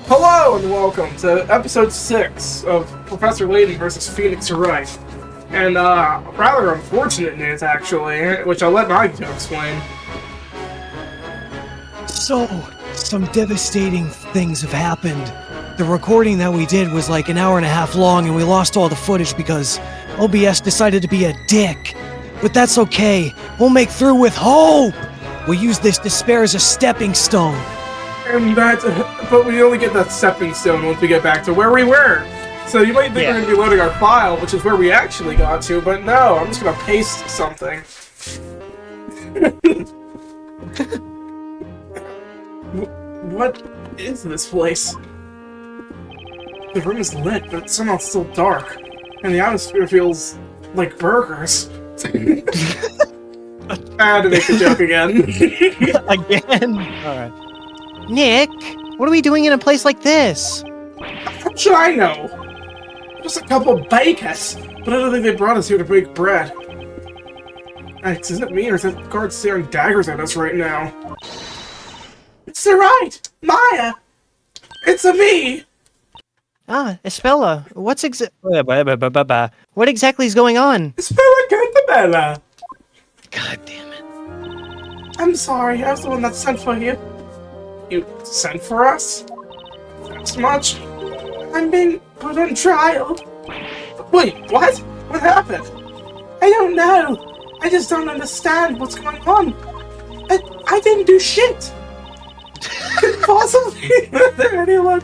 Hello and welcome to episode 6 of Professor Layton versus phoenixwright. And rather unfortunate news actually, which I'll let Nigel explain. So, some devastating things have happened. The recording that we did was like an hour and a half long and we lost all the footage because OBS decided to be a dick. But that's okay, we'll make through with hope! We'll use this despair as a stepping stone. And but we only get that stepping stone once we get back to where we were. So you might think we're going to be loading our file, which is where we actually got to, but no, I'm just going to paste something. What is this place? The room is lit, but it's somehow still dark, and the atmosphere feels like burgers. I had to make the joke again. Again? Alright. Nick, what are we doing in a place like this? How should I know? Just a couple of bakers, but I don't think they brought us here to bake bread. Is it me, or is that guard staring daggers at us right now? It's Wright! Maya! It's me! Ah, Espella, what exactly is going on? Espella Cantabella! God damn it. I'm sorry, I was the one that sent for you. You sent for us? That's much. I'm being put on trial. Wait, what? What happened? I don't know. I just don't understand what's going on. I didn't do shit. Could possibly there anyone?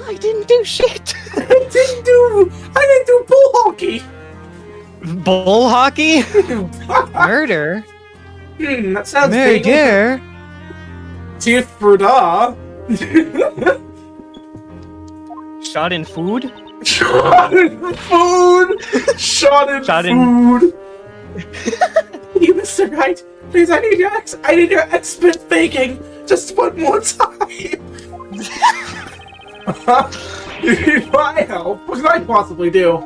I didn't do shit. I didn't do bull hockey. Bull hockey? Murder? That sounds murder. Teeth for da. Shot in food? Shot in food! Shot in food! You, Mr. Wright, please, I need your expert baking just one more time! You need my help? What can I possibly do?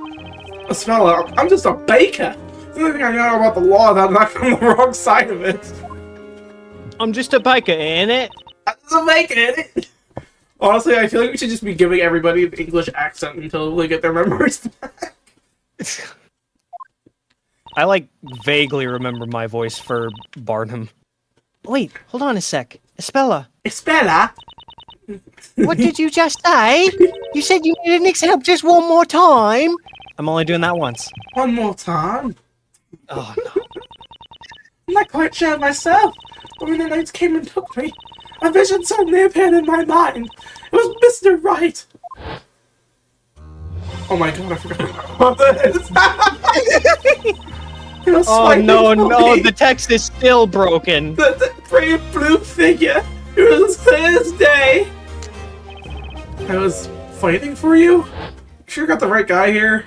Espella, I'm just a baker! The only thing I know about the law is I'm not on the wrong side of it. I'm just a biker, ain't it? I'm just a baker, ain't it? Honestly, I feel like we should just be giving everybody an English accent until they get their memories back. I, like, vaguely remember my voice for Barnum. Wait, hold on a sec. Espella. Espella? What did you just say? You said you needed Nick's help just one more time? I'm only doing that once. One more time? Oh, no. I'm not quite sure myself, but when the knights came and took me, a vision suddenly appeared in my mind. It was Mr. Wright. Oh my god, I forgot about this. Oh no, the text is still broken. The brave blue figure. It was as clear as day. I was fighting for you? Sure got the right guy here?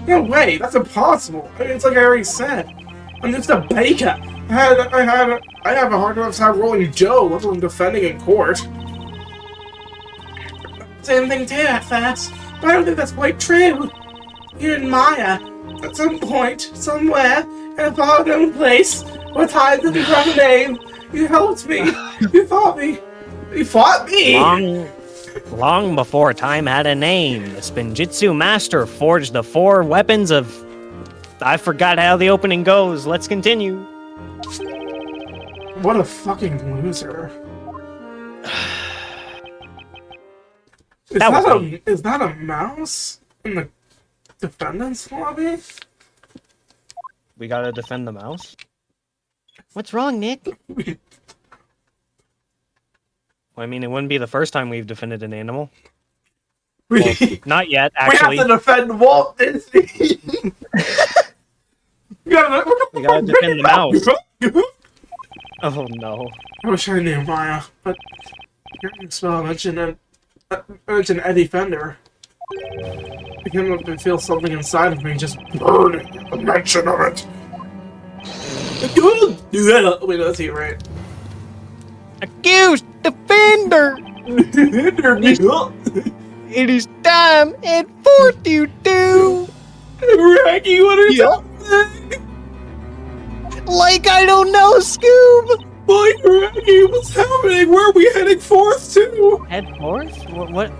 No way, that's impossible. I mean, it's like I already said. I'm just a baker. I have a hard enough time rolling Joe, let alone defending in court. Same thing too at first, but I don't think that's quite true. You and Maya, at some point, somewhere, in a far-known place, where time doesn't have a name, you helped me. You fought me. You fought me. Long before time had a name, the Spinjitzu master forged the 4 weapons of... I forgot how the opening goes. Let's continue. What a fucking loser. Is that a mouse in the defendant's lobby? We gotta defend the mouse? What's wrong, Nick? Well, I mean, it wouldn't be the first time we've defended an animal. Well, not yet, actually. We have to defend Walt Disney! we gotta defend the mouse. Oh no. I wish I knew Maya, but hearing the spell mention Eddie Fender. I can feel something inside of me just burning at the mention of it. Wait, that's you, right? Accused defender! It is time and fortitude! Raggy, what are you Like I don't know, Scoob! Like Raggy, barbeque? What's happening? Where are we heading forth to? Head north? What?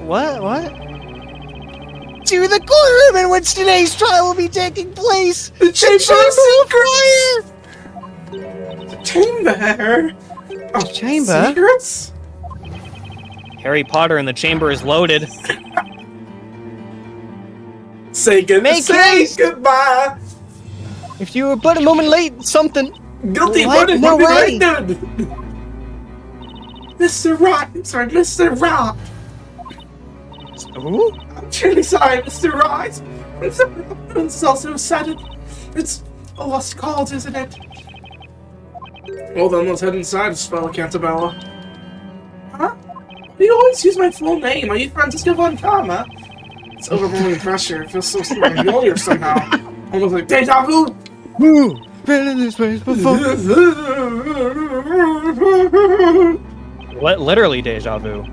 To the courtroom in which today's trial will be taking place! The chamber of secrets! The chamber? Oh, chamber? Secrets? Harry Potter and the chamber is loaded. Say goodbye! If you were but a moment late, something... Guilty What? what No did way. I do? Mr. Wright! Sorry, Mr. Wright! Who? I'm truly sorry, Mr. Wright! Mr. Robbins also said it. It's a lost cause, isn't it? Well then, let's head inside, Spella Cantabella. Huh? You always use my full name. Are you Francisco Von Karma? It's overwhelming pressure. It feels so familiar somehow. Almost like deja vu! Woo! Been in this place before. Literally deja vu.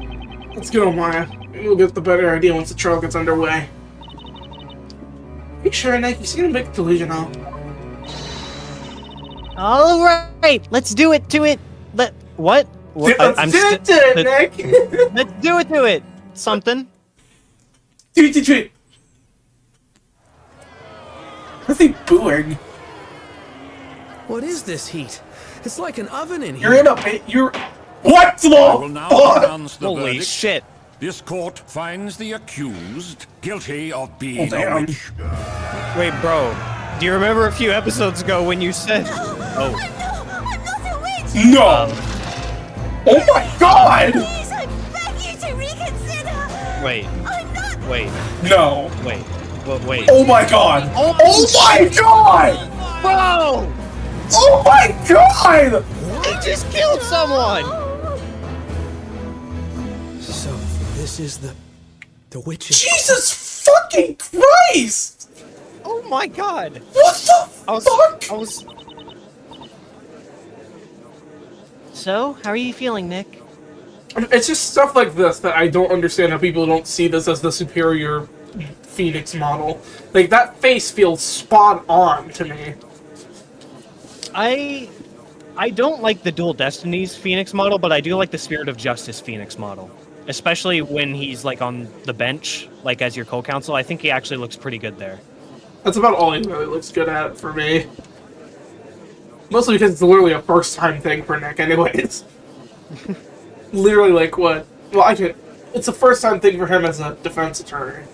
Let's go, Maya. We'll get the better idea once the trial gets underway. Are you sure, Nick? You seem a bit delusional. Alright, let's do it to it. What? Let's do it, Nick! Let's do it to it! Something. Tweet! What's he booing? What is this heat? It's like an oven in You're here. in a... You're... What the I will now fuck? pronounce the Holy verdict. shit. This court finds the accused guilty of Oh, being a damn. witch. Wait, bro. Do you remember a few episodes ago when you said... Oh. I'm not a witch! No! Oh my god! Please, I beg you to reconsider! Wait. I'm not... Wait. No. Wait. Wait. Oh my god! Oh my god! Bro! Oh my god! He just killed someone! So, this is the witches. Jesus fucking Christ! Oh my god! What the fuck? I was... So, how are you feeling, Nick? It's just stuff like this that I don't understand how people don't see this as the superior Phoenix model. Like, that face feels spot on to me. I don't like the Dual Destinies Phoenix model, but I do like the Spirit of Justice Phoenix model. Especially when he's, like, on the bench, like, as your co-counsel. I think he actually looks pretty good there. That's about all he really looks good at for me. Mostly because it's literally a first-time thing for Nick, anyways. Literally, like, what? Well, it's a first-time thing for him as a defense attorney.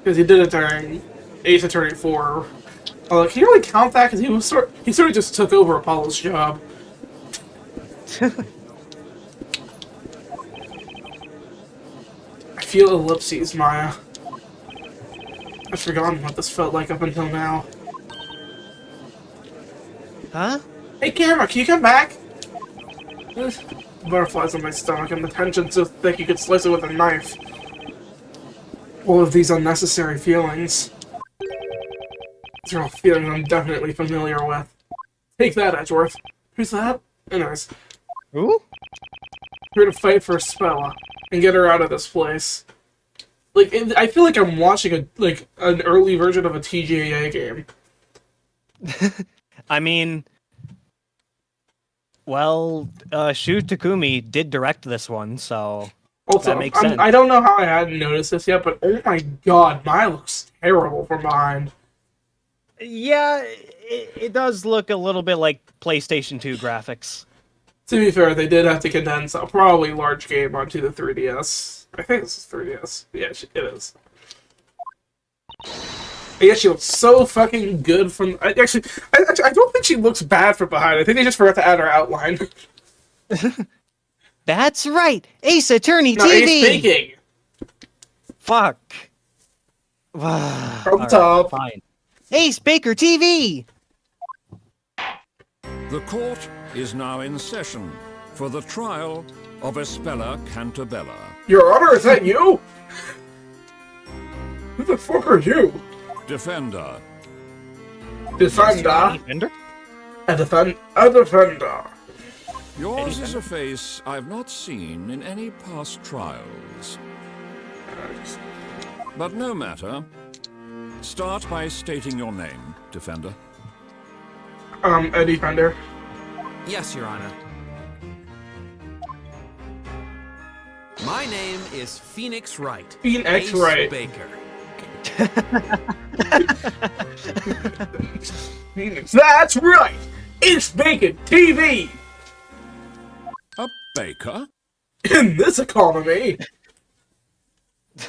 Because he did it during Ace Attorney 4. Can you really count that? Because he sort of just took over Apollo's job. I feel ellipses, Maya. I've forgotten what this felt like up until now. Huh? Hey, camera, can you come back? Butterflies on my stomach and the tension so thick you could slice it with a knife. All of these unnecessary feelings. These are all feelings I'm definitely familiar with. Take that, Edgeworth. Who's that? Anyways, Who? we're to fight for Spella and get her out of this place. Like, I feel like I'm watching an early version of a TGA game. I mean... Well, Shu Takumi did direct this one, so... Also, that makes sense. I don't know how I hadn't noticed this yet, but oh my god, Maya looks terrible from behind. Yeah, it does look a little bit like PlayStation 2 graphics. To be fair, they did have to condense a probably large game onto the 3DS. I think this is 3DS. Yeah, it is. Yeah, she looks so fucking good from... I don't think she looks bad from behind. I think they just forgot to add her outline. That's right! Ace Attorney No, TV! Ace speaking. Fuck. From Alright, top. fine. Ace Baker TV! The court is now in session for the trial of Espella Cantabella. Your Honor, is that you? Who the fuck are you? Defender. Defender. Defender? A defender. Yours is a face I've not seen in any past trials. But no matter. Start by stating your name, Defender. A defender. Yes, Your Honor. My name is Phoenix Wright. Phoenix Ace Wright. Baker. Phoenix. That's right! It's Bacon TV! A baker? In this economy!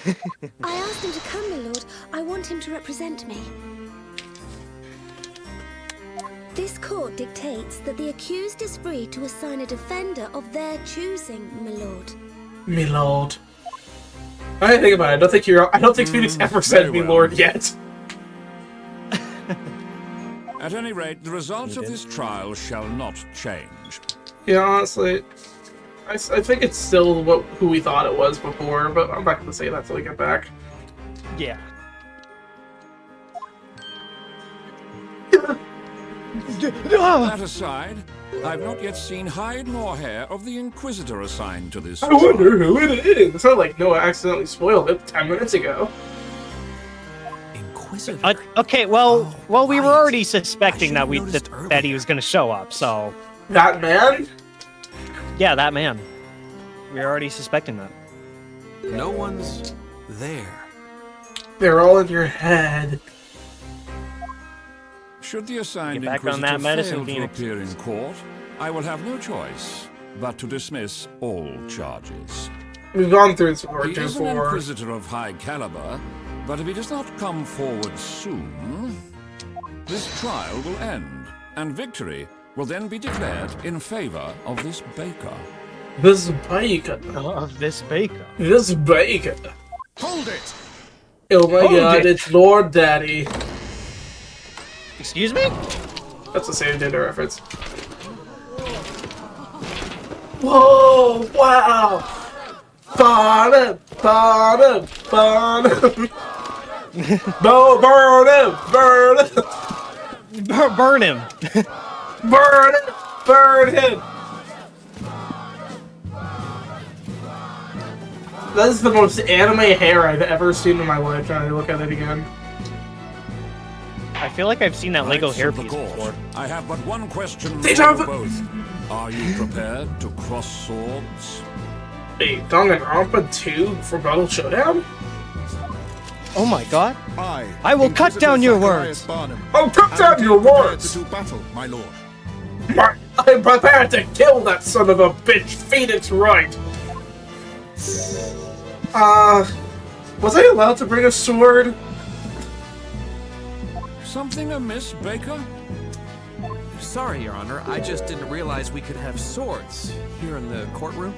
I asked him to come, my lord. I want him to represent me. This court dictates that the accused is free to assign a defender of their choosing, my lord. Me lord. I didn't think about it. I don't think Phoenix ever said Very me well. lord yet. At any rate, the results of this trial shall not change. Yeah, honestly, I think it's still who we thought it was before, but I'm not going to say that till we get back. Yeah. That aside, I've not yet seen hide nor hair of the Inquisitor assigned to this I wonder trial. who it is. It's not like Noah accidentally spoiled it 10 minutes ago. Inquisitor. Okay, well, we were right. already suspecting I that should've noticed that he earlier. was going to show up. So, That man? yeah, that man. We were already suspecting that. No one's there. They're all in your head. Should the assigned Get back on Inquisitor that medicine, fail to Phoenix. appear in court, I will have no choice but to dismiss all charges. We've gone through this before, He is an before. Inquisitor of high caliber, but if he does not come forward soon, this trial will end, and victory will then be declared in favor of this baker. This bacon. Of this baker. This bacon. Hold it! Oh my Hold god, it. it's Lord Daddy. Excuse me? That's a Save Data reference. Whoa! Wow! Burn him! Burn him! Burn him! Burn him! Burn him! Burn him. Burn him! Burn him! That is the most anime hair I've ever seen in my life. Trying to look at it again. I feel like I've seen that Lego Knights of the hairpiece court, before. I have but one question for Deja you vu. both. Are you prepared to cross swords? Wait, Danganronpa 2 for Battle Showdown? Oh my god. I will cut down your words. Oh, cut down your words! To do battle, my lord. I'm prepared to kill that son of a bitch, Phoenix Wright! Was I allowed to bring a sword? Something amiss, Baker? Sorry, Your Honor. I just didn't realize we could have swords here in the courtroom.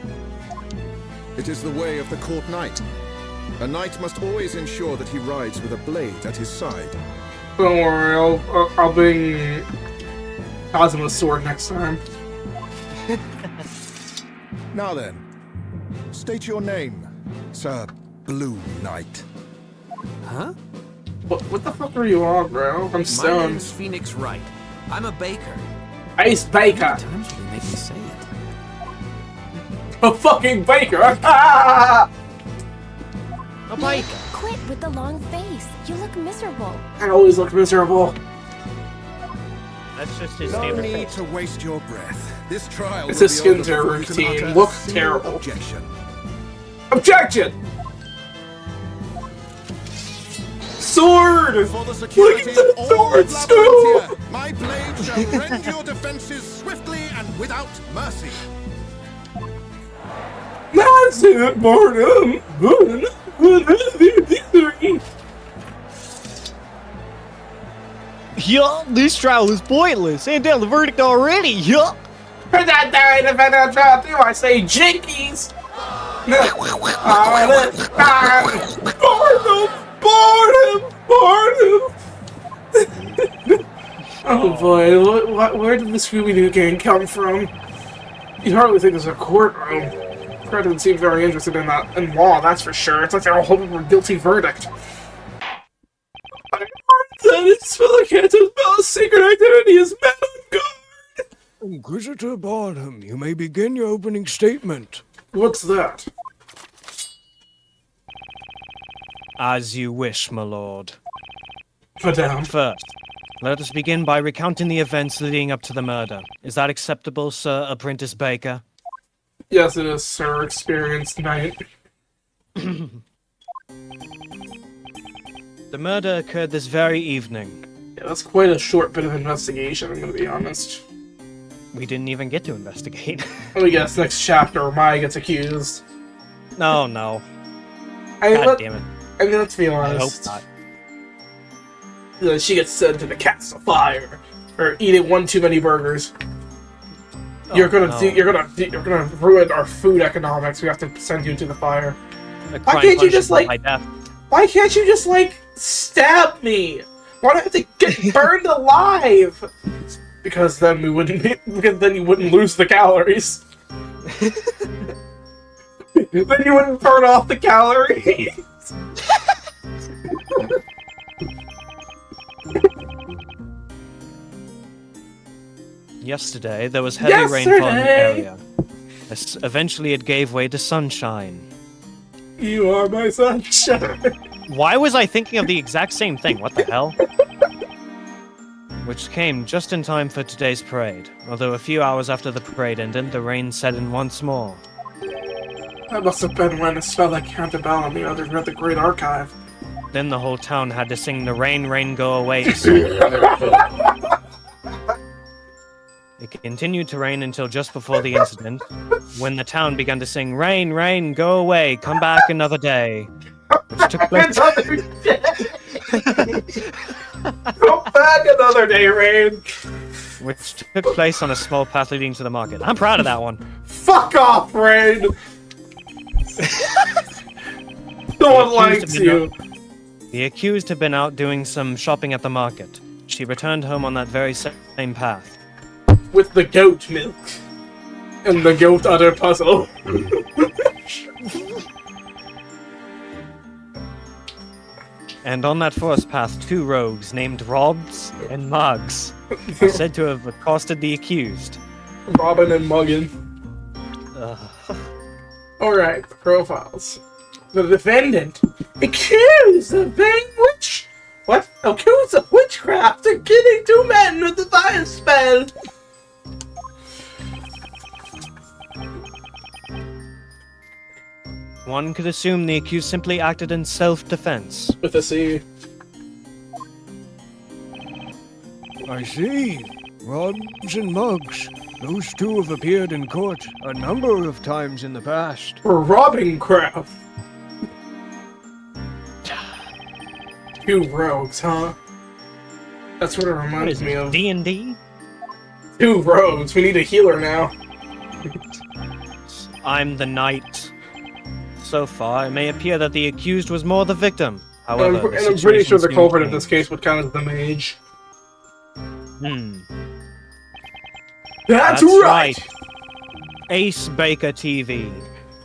It is the way of the court knight. A knight must always ensure that he rides with a blade at his side. Don't worry, I'll bring Cosmo's sword next time. Now then, state your name, Sir Blue Knight. Huh? What the fuck are you on, bro? I'm My stoned. name's Phoenix Wright. I'm a baker. Ice How Baker! many times will you make me say it? A fucking baker! Ah! A bike. Quit with the long face. You look miserable. I always look miserable. That's just his No standard need face. to waste your breath. This trial It's will a be skin over tear before you can routine. utter Look a single terrible. Objection. Objection! Sword! For the Look security at the of all sword, of Stu! Labyrinthia, my blade shall rend your defenses swiftly and without mercy. That's it, Barnum! Yeah, this trial is pointless. Hand down the verdict already. Yeah. For that dying event I tried to do, I say jinkies! Barnum! Oh boy, where did the Scooby-Doo gang come from? You'd hardly think there's a courtroom. Fred doesn't seem very interested in law, that's for sure. It's like they're all hoping for a guilty verdict. I heard that it's Spellicanto's most secret identity is men on guard! Inquisitor Barnum, you may begin your opening statement. What's that? As you wish, my lord. Madame. First, let us begin by recounting the events leading up to the murder. Is that acceptable, Sir Apprentice Baker? Yes, it is, sir. Experienced knight. The murder occurred this very evening. Yeah, that's quite a short bit of investigation, I'm gonna be honest. We didn't even get to investigate. Let me guess, next chapter, Maya gets accused. No. I mean, God damn it. I mean, let's be I hope honest. not. She gets sent to the castle fire for eating one too many burgers. You're gonna ruin our food economics. We have to send you to the fire. Why can't you just Why can't you just stab me? Why do I have to get burned alive? Because then we wouldn't. Because then you wouldn't lose the calories. Then you wouldn't burn off the calories. Yesterday, there was heavy rainfall in the area. Eventually, it gave way to sunshine. You are my sunshine. Why was I thinking of the exact same thing? What the hell? Which came just in time for today's parade. Although a few hours after the parade ended, the rain set in once more. That must have been when a spell like Cantabelle and the others read the Great Archive. Then the whole town had to sing the Rain, Rain, Go Away. It continued to rain until just before the incident, when the town began to sing Rain, Rain, Go Away, Come Back Another Day. Which took place... Another day! Come back another day, Rain! Which took place on a small path leading to the market. I'm proud of that one. Fuck off, Rain! No one likes you. The accused had been out doing some shopping at the market. She returned home on that very same path. With the goat milk. And the goat udder puzzle. And on that forest path, two rogues named Robs and Mugs are said to have accosted the accused. Robin and Muggin. Alright, profiles. The defendant. Accused of being accused of witchcraft and killing two men with the fire spell. One could assume the accused simply acted in self-defense. With a C. I see. Robs and Mugs. Those two have appeared in court a number of times in the past. For robbing craft. Two rogues, huh? That's what it reminds me of. D&D? Two rogues. We need a healer now. I'm the knight. So far, it may appear that the accused was more the victim. However, and I'm pretty sure the culprit in this case would count as the mage. That's right! Ace Baker TV.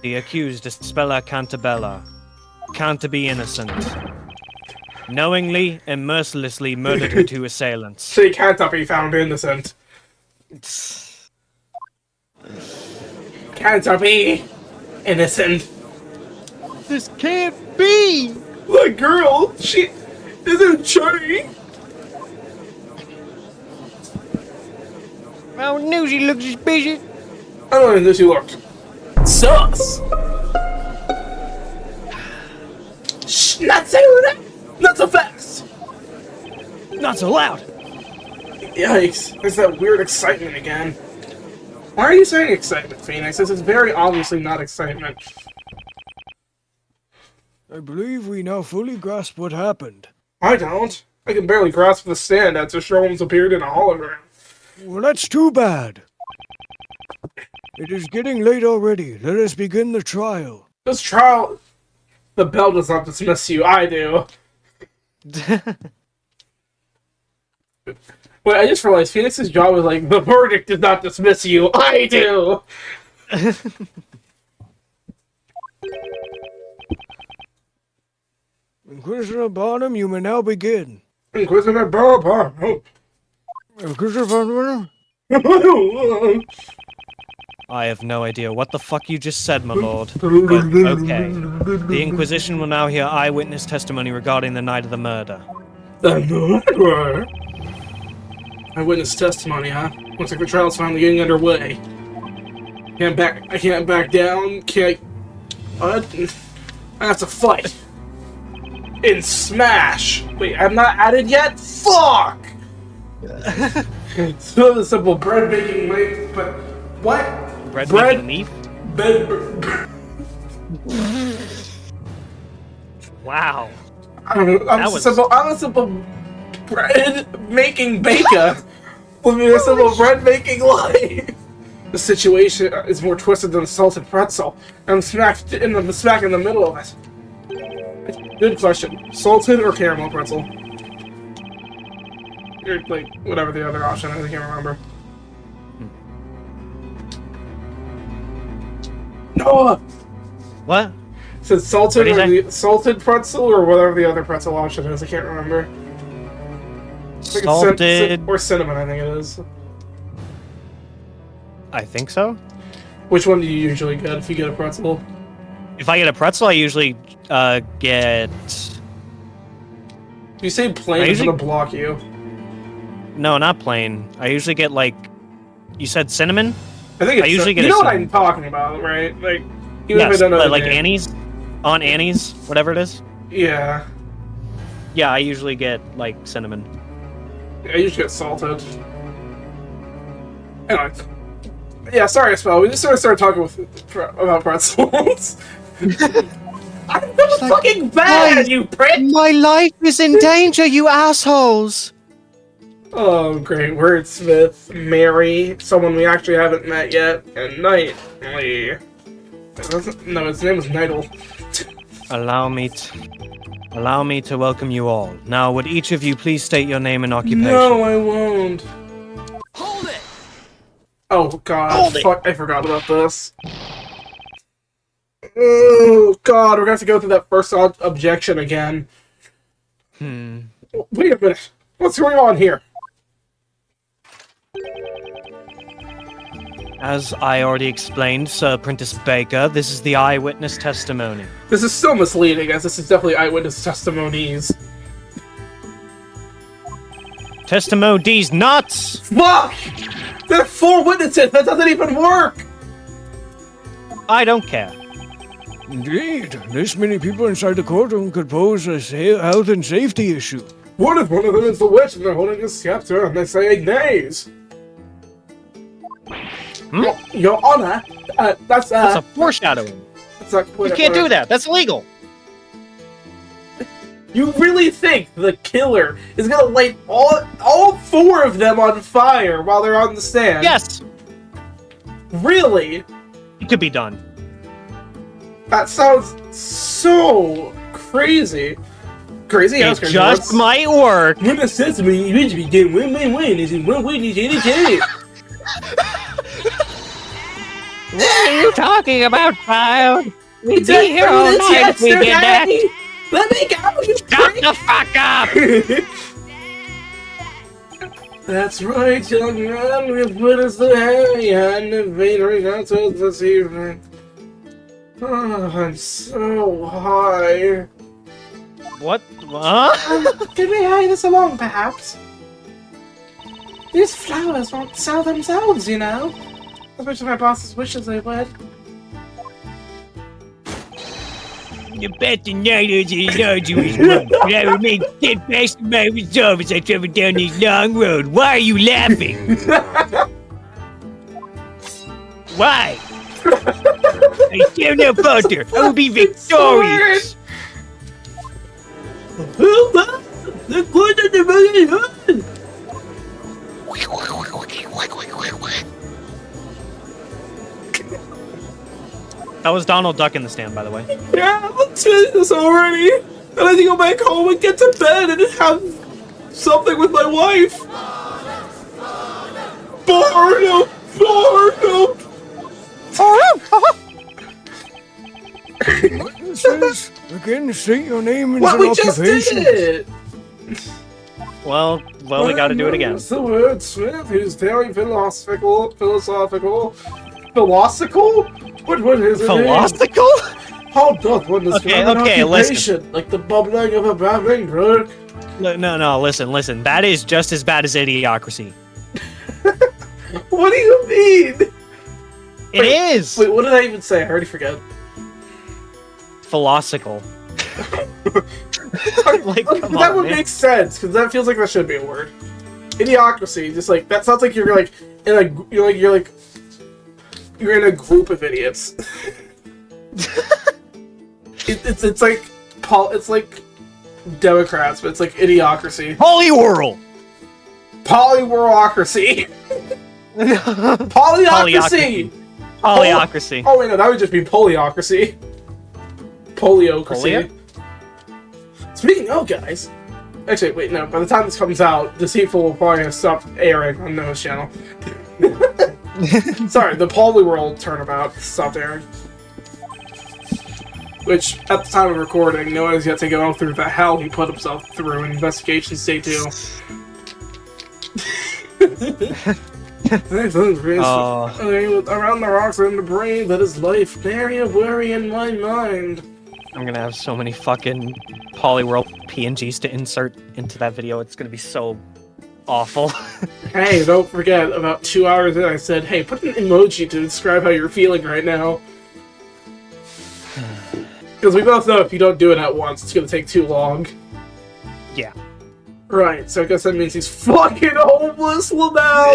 The accused is Spella Cantabella. Can't be innocent. Knowingly and mercilessly murdered her two assailants. She can't be found innocent. Can't be innocent. This can't be! The girl, she isn't Johnny. Oh no, she looks suspicious. I don't know she looked. Sus! Shh, not saying that! Not so fast! Not so loud! Yikes, there's that weird excitement again. Why are you saying excitement, Phoenix? This is very obviously not excitement. I believe we now fully grasp what happened. I don't. I can barely grasp the stand after Sherman's appeared in a hologram. Well, that's too bad. It is getting late already. Let us begin the trial. This trial... The bell does not dismiss you, I do. Wait, I just realized Phoenix's job was the verdict does not dismiss you, I do! Inquisitor Barnum, you may now begin. Inquisitor Barnum. Inquisitor Barnum? I have no idea what the fuck you just said, my lord. But, okay. The Inquisition will now hear eyewitness testimony regarding the night of the murder. The murder? Eyewitness testimony, huh? Looks like the trial's finally getting underway. I can't back down. Can't. What? That's a fight. In Smash. Wait, I'm not added yet. Fuck. So the simple bread baking late, but what? Bread making leaf? Wow. I'm a simple bread making baker. Living a simple bread making life. The situation is more twisted than a salted pretzel. I'm smack in the middle of it. Good question. Salted or caramel pretzel? Or, like, whatever the other option is, I can't remember. No! What? Is it salted or the salted pretzel or whatever the other pretzel option is? I can't remember. Salted or cinnamon, I think it is. I think so. Which one do you usually get if you get a pretzel? If I get a pretzel, I usually get. You say plain, it's gonna block you. No, not plain. I usually get like. You said cinnamon? I think it's. I usually get. You know what I'm talking about, right? Like. Yes, like Annie's, Aunt Annie's, whatever it is. Yeah. Yeah, I usually get like cinnamon. I usually get salted. Anyway. Yeah, sorry, Spell. We just started talking about pretzels. I'm fucking bad, you prick! My life is in danger, you assholes! Oh, great. Wordsmith, Mary, someone we actually haven't met yet, and Knightley. No, his name was Nightle. Allow me to welcome you all. Now, would each of you please state your name and occupation? No, I won't. Hold it! Oh god, fuck, I forgot about this. Oh god, we're gonna have to go through that first objection again. Wait a minute. What's going on here? As I already explained, Sir Prentice Baker, this is the eyewitness testimony. This is so misleading, as this is definitely eyewitness testimonies. Testimonies nuts! Fuck! There are 4 witnesses! That doesn't even work! I don't care. Indeed, this many people inside the courtroom could pose a health and safety issue. What if one of them is the witch and they're holding a scepter and they say nays? Your Honor, that's a foreshadowing. You can't do that. That's illegal. You really think the killer is gonna light all 4 of them on fire while they're on the stand? Yes. Really? It could be done. That sounds so crazy. Crazy It just might work. When it says to me, you be getting win. Is in one witness any day. What are you talking about, child? We'd be here all night if we did that. Let me go, you Shut the fuck up! That's right, young man. We've put us the hand invading us this evening. Oh, I'm so high. What? Huh? Can we hurry this along, perhaps? These flowers won't sell themselves, you know. Especially my boss's wishes they would. You bet the night is as large as one, but I remain steadfast in my resolve as I travel down this long road. Why are you laughing? Why? I shall not falter. I will be victorious. The good of the very good. That was Donald Duck in the stand, by the way. Yeah, let's finish this already. And I need to go back home and get to bed and have something with my wife. Barno! Witnesses, again, state your name and What, we just occupation. did it! Well, we gotta do it again. It's the wordsmith who's very philosophical? What is it? Philosophical? How doth one describe an okay, occupation? listen. Like the bubbling of a babbling brook? No, listen. That is just as bad as Idiocracy. What do you mean? It is! Wait, what did I even say? I already forget. Philosophical. Like, come that on, would man. make sense, because that feels like that should be a word. Idiocracy, just like, that sounds like you're like, in a, you're in a group of idiots. It's like, it's like Democrats, but it's like idiocracy. Polyworld! Polyworocracy! Polyocracy! Polyocracy. Oh wait, no, that would just be poliocracy. Poliocracy. Polio? Speaking of, guys. Actually, wait, no. By the time this comes out, Deceitful will probably have stopped airing on Noah's channel. Sorry, the Polyworld turnabout stopped airing. Which, at the time of recording, Noah has yet to go through the hell he put himself through in Investigation State 2. Around the rocks and the brain that is life, nary a worry in my mind. I'm gonna have so many fucking Polyworld PNGs to insert into that video. It's gonna be so awful. Hey, don't forget, about 2 hours in, I said, hey, put an emoji to describe how you're feeling right now. Because we both know if you don't do it at once, it's gonna take too long. Yeah. Right, so I guess that means he's fucking homeless now!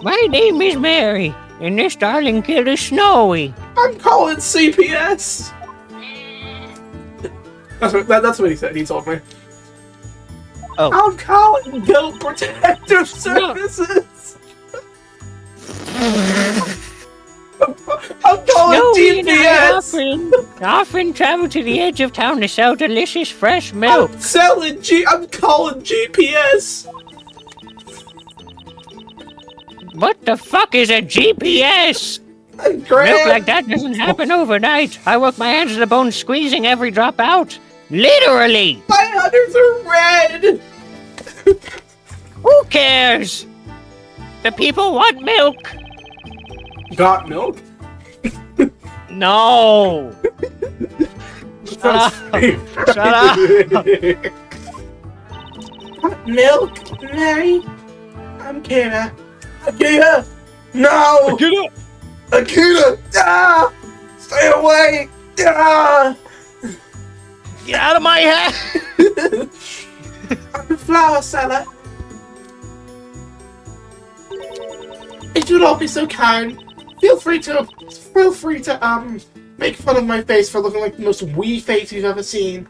My name is Mary, and this darling kid is Snowy. I'm calling CPS! That's what he said, he told me. Oh. I'm calling Goat Protective Services! I'm calling Snowy and I GPS! often travel to the edge of town to sell delicious fresh milk. I'm calling GPS! What the fuck is a GPS? Milk Graham! like that doesn't happen overnight. I work my hands to the bone squeezing every drop out. Literally! My udders are red! Who cares? The people want milk. Got milk? No. Shut up. Shut up. Milk, Mary? I'm Kira. Akira! No! Get up! Akira! Ah! Stay away! Ah! Get out of my head. I'm a flower seller. If you'd all be so kind, feel free to make fun of my face for looking like the most wee face you've ever seen.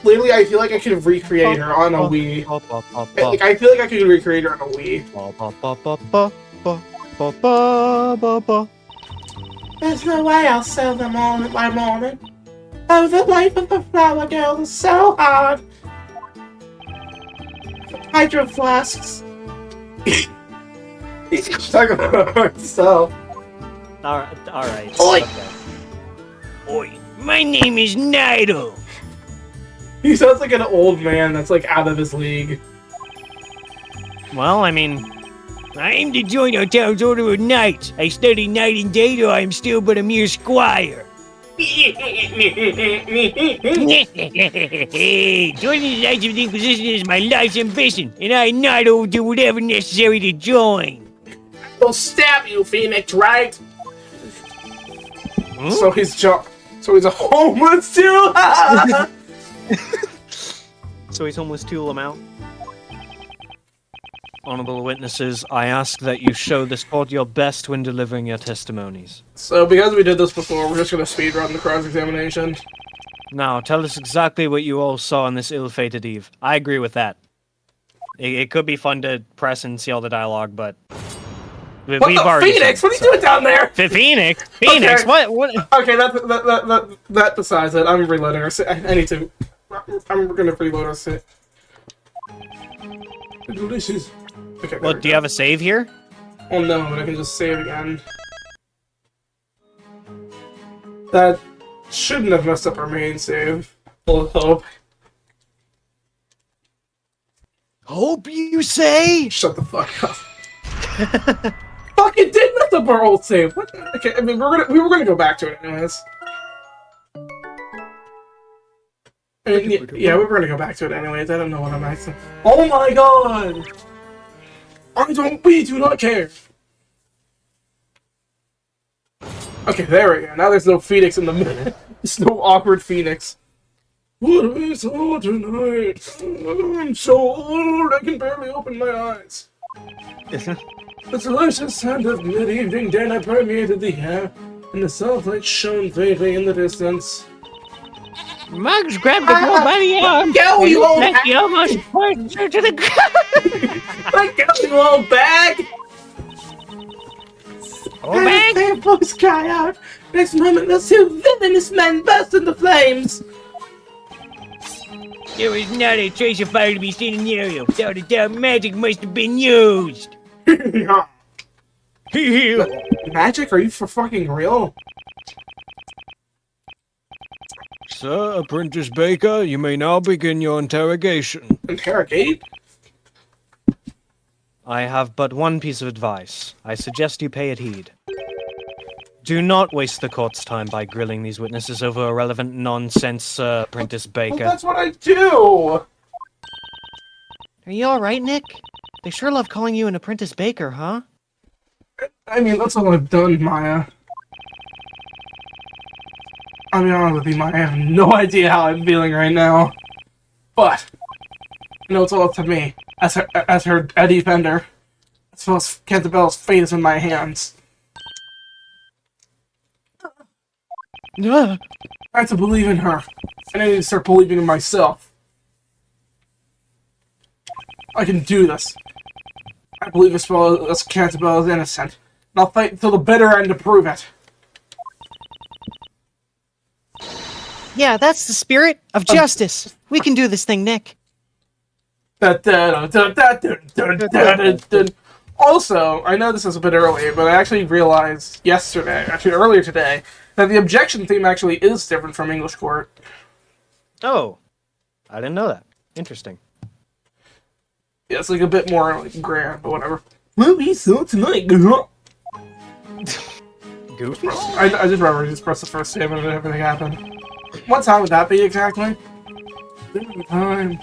Literally, I feel like I could recreate her on a Wii. Like, I feel like I could recreate her on a Wii. There's no way I'll sell them all by morning. Oh, the life of a flower girl is so hard. Hydro flasks. He's talking about himself. Alright. Oi! Okay. Oi, my name is Nido. He sounds like an old man that's like out of his league. Well, I mean, I aim to join our town's order of knights. I study night and day, though I am still but a mere squire. Joining the Knights of the Inquisition is my life's ambition, and I, Nido, will do whatever necessary to join. They'll stab you, Phoenix, right? Hmm? So he's a homeless too. so he's almost to Lamau. Honorable witnesses, I ask that you show this court your best when delivering your testimonies. So because we did this before, we're just gonna speedrun the cross-examination. Now, tell us exactly what you all saw on this ill-fated eve. I agree with that. It could be fun to press and see all the dialogue, but... What the Phoenix? What are you doing down there? Phoenix? Phoenix? Okay. What? Okay, that besides it, I'm reloading our I need to... I'm gonna reload our sit. Delicious. Okay, Well, do you have a save here? Oh no, but I can just save again. That shouldn't have messed up our main save. Full of hope. Hope you say? Shut the fuck up. Fuck, it did mess up our old save. What? Okay, I mean, we were gonna go back to it anyways. I mean, yeah, we were gonna go back to it anyways. I don't know what I'm asking. Oh my god! We do not care. Okay, there we go. Now there's no Phoenix in the middle. There's no awkward Phoenix. What we saw tonight? I'm so old I can barely open my eyes. The delicious scent of mid-evening dinner permeated the air, and the sunlight shone faintly in the distance. Muggs grabbed the girl by the arm. Go, you old like he almost pushed her to the ground. Let go, you old bag! Oh, man! Their voice cry out. Next moment, the two villainous men burst into flames. There was not a trace of fire to be seen in the area. Without a doubt, magic must have been used. Magic? Are you for fucking real? Sir, Apprentice Baker, you may now begin your interrogation. Interrogate? I have but one piece of advice. I suggest you pay it heed. Do not waste the court's time by grilling these witnesses over irrelevant nonsense, Sir Apprentice Baker. Well, that's what I do! Are you alright, Nick? They sure love calling you an Apprentice Baker, huh? I mean, that's all I've done, Maya. I'll be honest with you, Maya, I have no idea how I'm feeling right now. But, I know it's all up to me, as her defender. As well as Canterbury's fate is in my hands. I have to believe in her, and I need to start believing in myself. I can do this. I believe as well as Canterbury is innocent, and I'll fight until the bitter end to prove it. Yeah, that's the spirit of justice. We can do this thing, Nick. Also, I know this is a bit early, but I actually realized earlier today, that the objection theme actually is different from English Court. Oh, I didn't know that. Interesting. Yeah, it's like a bit more like grand, but whatever. What we saw tonight, Goofy? I just remember just press the first statement and everything happened. What time would that be exactly? Dinner time.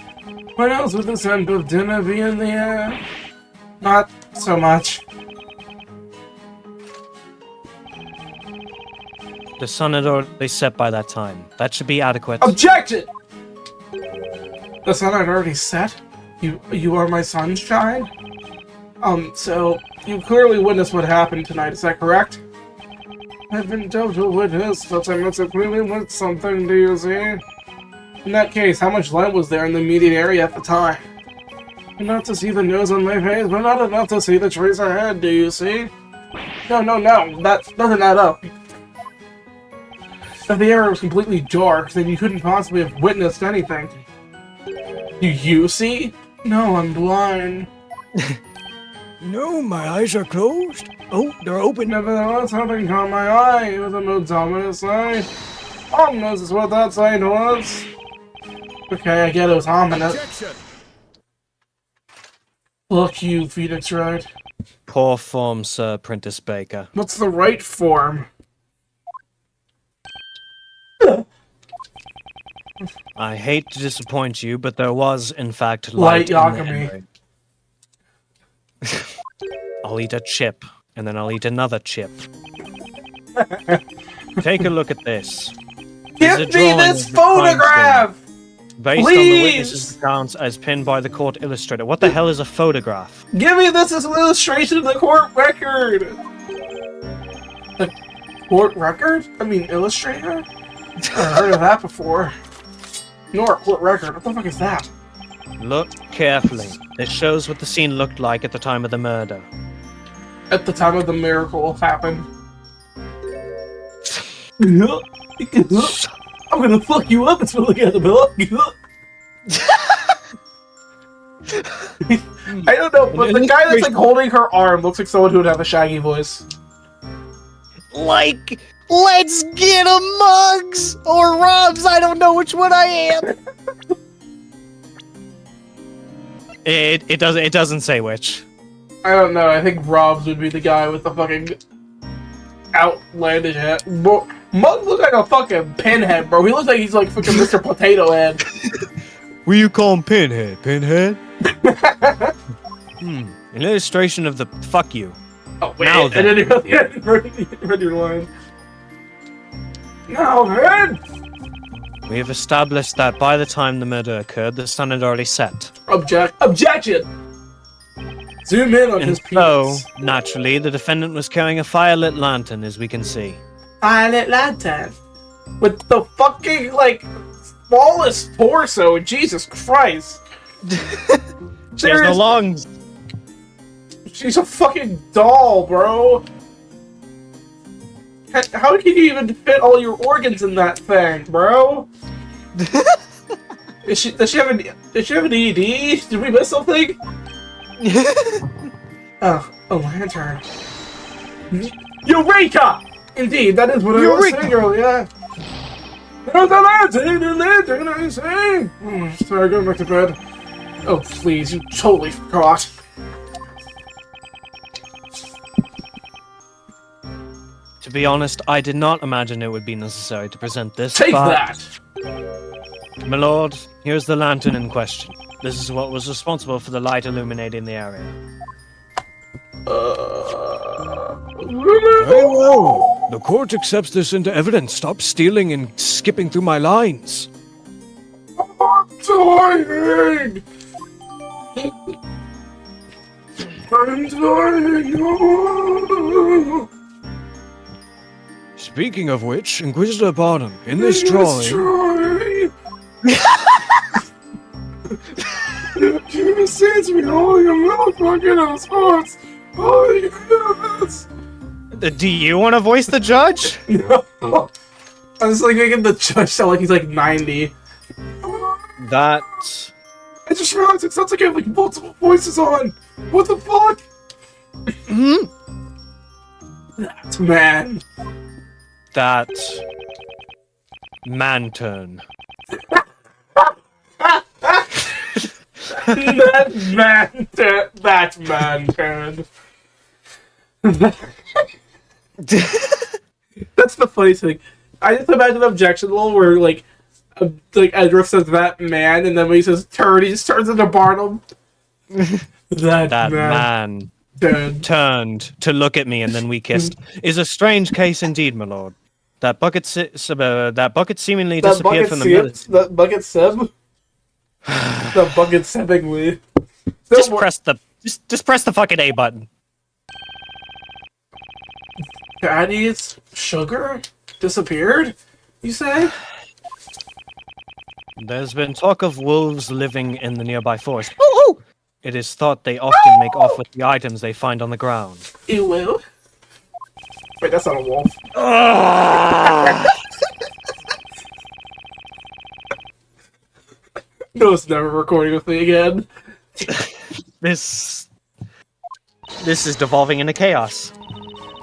What else would the scent of dinner be in the air? Not so much. The sun had already set by that time. That should be adequate. Objection! The sun had already set? You are my sunshine? So, you clearly witnessed what happened tonight, is that correct? I've been told to witness, but I must have clearly witnessed something, do you see? In that case, how much light was there in the immediate area at the time? Enough to see the nose on my face, but not enough to see the trees ahead, do you see? No, that doesn't add up. If the area was completely dark, then you couldn't possibly have witnessed anything. Do you see? No, I'm blind. No, my eyes are closed. Oh, they're open. Nevertheless, something caught my eye. It was a most ominous sight. Ominous is what that sight was. Okay, I get it was ominous. Objection! Look you, phoenixwright. Poor form, Sir Apprentice Baker. What's the right form? I hate to disappoint you, but there was, in fact, Light light in the Yakami. area. I'll eat a chip, and then I'll eat another chip. Take a look at this. Give me this photograph! Based on the witnesses' accounts as pinned by the court illustrator. What the hell is a photograph? Give me this as an illustration of the court record! The court record? I mean, illustrator? I've heard of that before. Nor a court record. What the fuck is that? Look carefully. It shows what the scene looked like at the time of the murder. At the time of the miracle happened. I'm gonna fuck you up. It's really at the book. I don't know, but the guy that's like holding her arm looks like someone who would have a shaggy voice. Like, let's get a Mugs or Robs. I don't know which one I am. It doesn't say which. I don't know. I think Robs would be the guy with the fucking outlandish hat. Mug looks like a fucking pinhead, bro. He looks like he's like fucking Mr. Potato Head. Will you call him Pinhead? Pinhead? An illustration of the fuck you. Oh, wait, Now I didn't read your line. Now then! We have established that by the time the murder occurred, the sun had already set. Objection! Zoom in on And his so, penis. naturally, the defendant was carrying a firelit lantern, as we can see. Firelit lantern. With the fucking, like, flawless torso, Jesus Christ. She has no lungs. She's a fucking doll, bro. How can you even fit all your organs in that thing, bro? Does she have an ED? Did we miss something? Oh, a lantern. Eureka! Indeed, that is what I was saying earlier. There's a lantern, I say. Sorry, going back to bed. Oh, please, you totally forgot. To be honest, I did not imagine it would be necessary to present this. Take but, that! My lord, here's the lantern in question. This is what was responsible for the light illuminating the area. Very well. The court accepts this into evidence. Stop stealing and skipping through my lines. I'm dying! I'm dying! No! Speaking of which, Inquisitor Barnum, in this drawing... You sees me holding a motherfucker in his heart. Oh, yes! Do you want to voice the judge? No. I was like making the judge sound like he's like 90. That... I just realized it sounds like I have like multiple voices on. What the fuck? That man. That... man turn. That man turned. That's the funny thing. I just imagine objection level where like Edric says that man, and then when he says turn, he just turns into Barnum. That man turned to look at me, and then we kissed. Is a strange case indeed, my lord. That bucket seemingly disappeared from the middle. That bucket seb. The bucket sebbingly. Just press the fucking A button. Daddy's sugar disappeared, you say? There's been talk of wolves living in the nearby forest. Ooh! It is thought they often make off with the items they find on the ground. Ew. Wait, that's not a wolf. No, it's never recording with me again. This is devolving into chaos.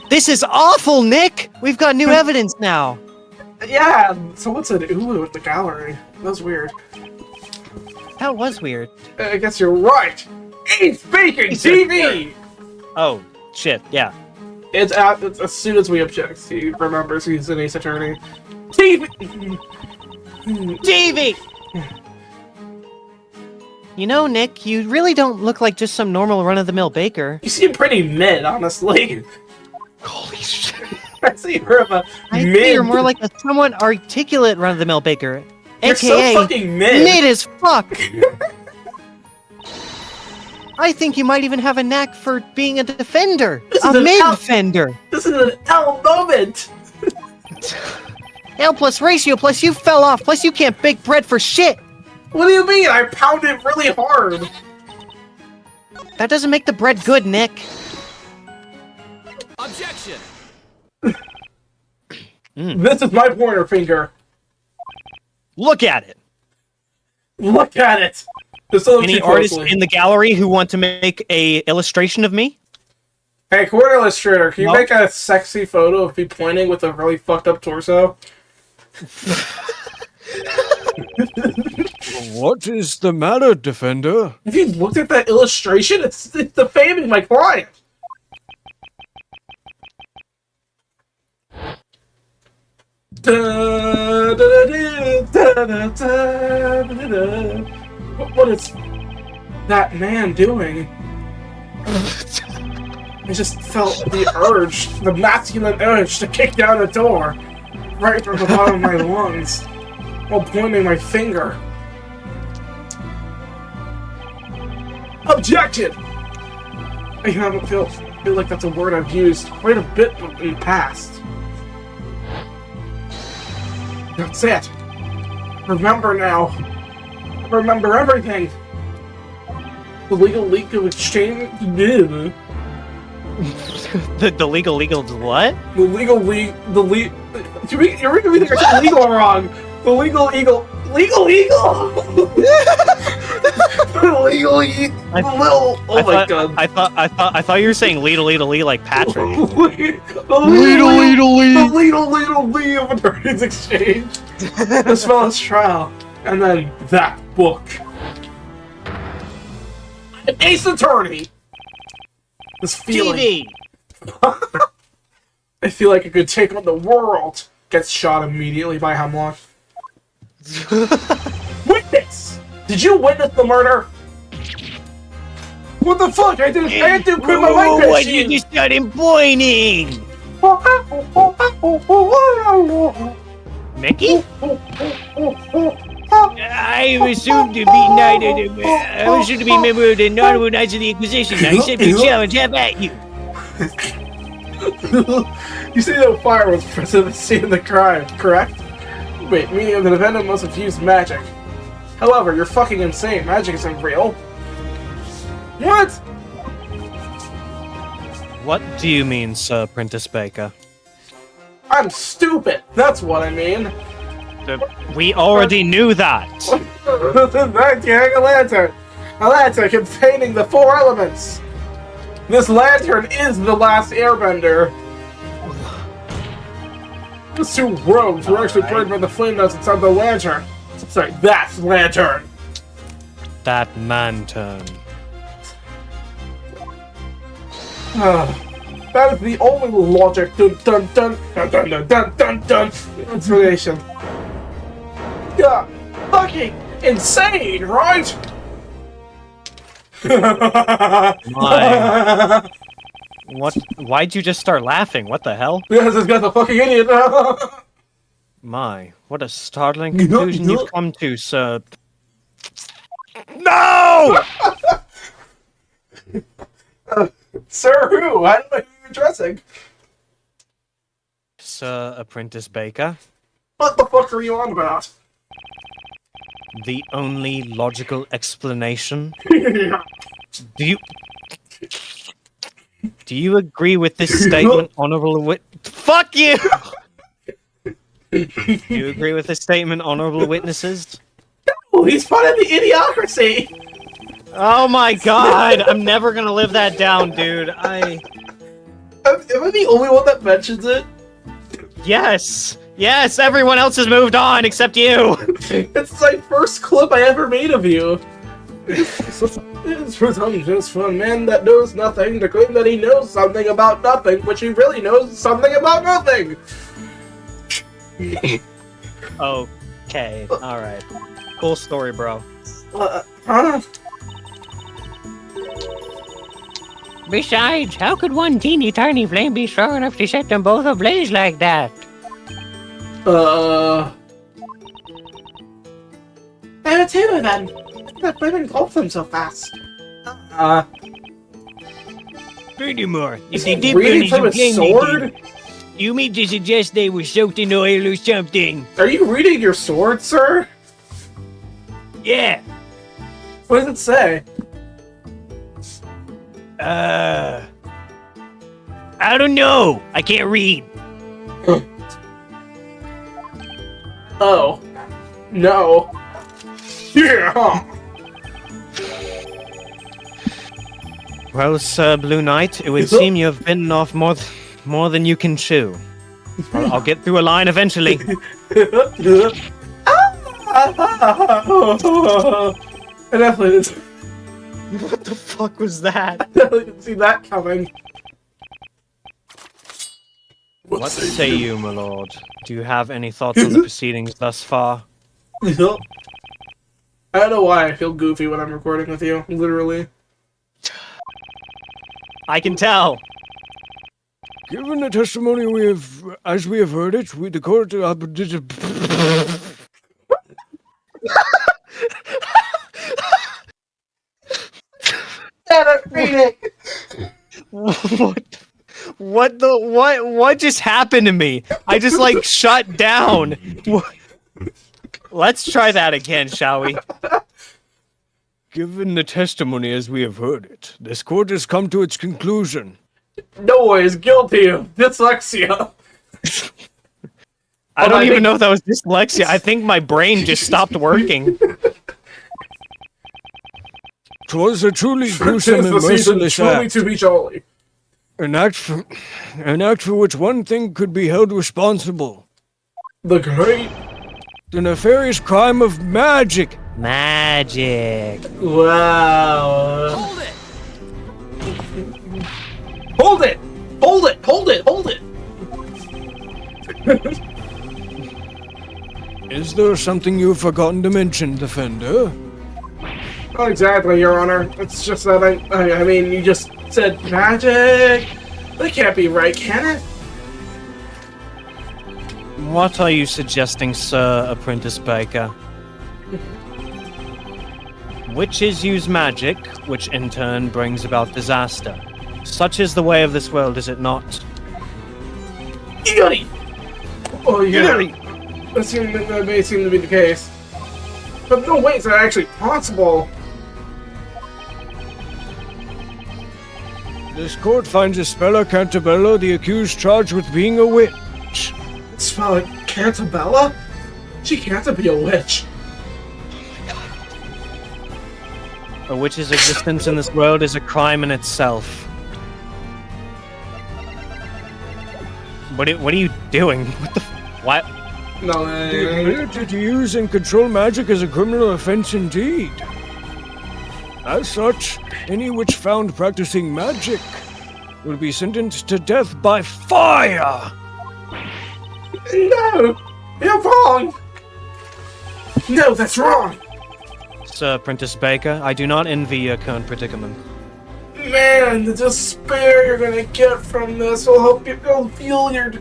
This is awful, Nick! We've got new evidence now. Yeah, someone said ooh at the gallery. That was weird. That was weird. I guess you're right. He's speaking TV! Oh, shit, yeah. It's as soon as we object, he remembers he's an ace attorney. TV! TV! You know, Nick, you really don't look like just some normal run-of-the-mill baker. You seem pretty mid, honestly. Holy shit. I see you're of a I mid. think you're more like a somewhat articulate run-of-the-mill baker. You're AKA, so fucking mid. mid as fuck! I think you might even have a knack for being a defender. A mid-defender. This is an L moment. L plus ratio plus you fell off plus you can't bake bread for shit. What do you mean? I pounded really hard. That doesn't make the bread good, Nick. Objection! This is my pointer finger. Look at it. Look at it. Just look Any too artists closely. in the gallery who want to make a illustration of me? Hey, court illustrator, can you No. make a sexy photo of me pointing with a really fucked up torso? What is the matter, defender? If you looked at that illustration, it's defaming my client. What is that man doing? I just felt the urge, the masculine urge to kick down a door right from the bottom of my lungs while pointing my finger. Objection! I haven't feel like that's a word I've used quite a bit in the past. That's it. Remember now. Remember everything. The legal of exchange. The legal what? You're making me think I said legal wrong. The legal eagle. Legal eagle. The legal eagle. Oh my god. I thought you were saying lee like Patrick. The legal of attorney's exchange. This fellow's trial, and then that book. An ace attorney. This feeling. TV! I feel like I could take on the world. Gets shot immediately by Hemlock. Witness! Did you witness the murder? What the fuck? I had to quit my mic Why machine. did you start pointing? Mickey? I was assumed to be member of the Honorable Knights of the Inquisition. I accept your challenge. Have at you. You say no fire was present at the scene of the crime, correct? Wait, meaning the defendant must have used magic. However, you're fucking insane. Magic isn't real. What? What do you mean, Sir Prentice Baker? I'm stupid. That's what I mean. We already knew that. That carrying a lantern containing the 4 elements. This lantern is the last airbender. The 2 rogues were actually burned by the flame that's inside the lantern. Sorry, that's lantern. That man turn. That is the only logic. Dun dun dun dun dun dun dun dun dun. Explanation. Yeah, fucking insane, right? My. What? Why'd you just start laughing? What the hell? Because this guy's a fucking idiot. My, what a startling conclusion you've come to, sir. No! Sir who? I don't know who you're addressing. Sir Apprentice Baker. What the fuck are you on about? The only logical explanation. Do you agree with this statement, Honorable Fuck you! Do you agree with this statement, Honorable Witnesses? Oh, he's part of the idiocracy! Oh my god! I'm never gonna live that down, dude. Am I the only one that mentions it? Yes! Yes, everyone else has moved on except you! It's my first clip I ever made of you. It's presumptuous for a man that knows nothing to claim that he knows something about nothing, which he really knows something about nothing. Okay, alright. Cool story, bro. Huh? Besides, how could one teeny tiny flame be strong enough to set them both ablaze like that? They were 2 then. That flame engulfed them so fast. Furthermore, if Is they he did burn reading as from you his claim they sword? did, you mean to suggest they were soaked in oil or something? Are you reading your sword, sir? Yeah. What does it say? I don't know. I can't read. Oh. No. Yeah! Well, Sir Blue Knight, it would seem you have bitten off more than you can chew. I'll get through a line eventually. I definitely didn't, What the fuck was that? definitely didn't see that coming. What say you, my lord? Do you have any thoughts on the proceedings thus far? I don't know why I feel goofy when I'm recording with you, literally. I can tell. Given the testimony as we have heard it, the court. Read it. What just happened to me? I just like shut down. Let's try that again, shall we? Given the testimony as we have heard it, this court has come to its conclusion. Noah is guilty of dyslexia. I don't even know if that was dyslexia. I think my brain just stopped working. 'Twas a truly gruesome and merciless act. To be jolly. An act for which one thing could be held responsible. The great. The nefarious crime of magic. Magic. Wow. Hold it! Hold it! Hold it! Hold it! Hold it! Is there something you've forgotten to mention, defender? Not exactly, Your Honor. It's just that I mean, you just said magic. That can't be right, can it? What are you suggesting, Sir Apprentice Baker? Witches use magic, which in turn brings about disaster. Such is the way of this world, is it not? Giggity! Oh, yeah. That may seem to be the case. But no way is that actually possible. This court finds Espella Cantabella the accused charged with being a witch. Spell like Cantabella? She can't be a witch. A witch's existence in this world is a crime in itself. What are you doing? What the what? No, The ability to use and control magic is a criminal offense indeed. As such, any witch found practicing magic will be sentenced to death by fire! No! You're wrong! No, that's wrong! Sir Apprentice Baker, I do not envy your current predicament. Man, the despair you're gonna get from this will help you go feel your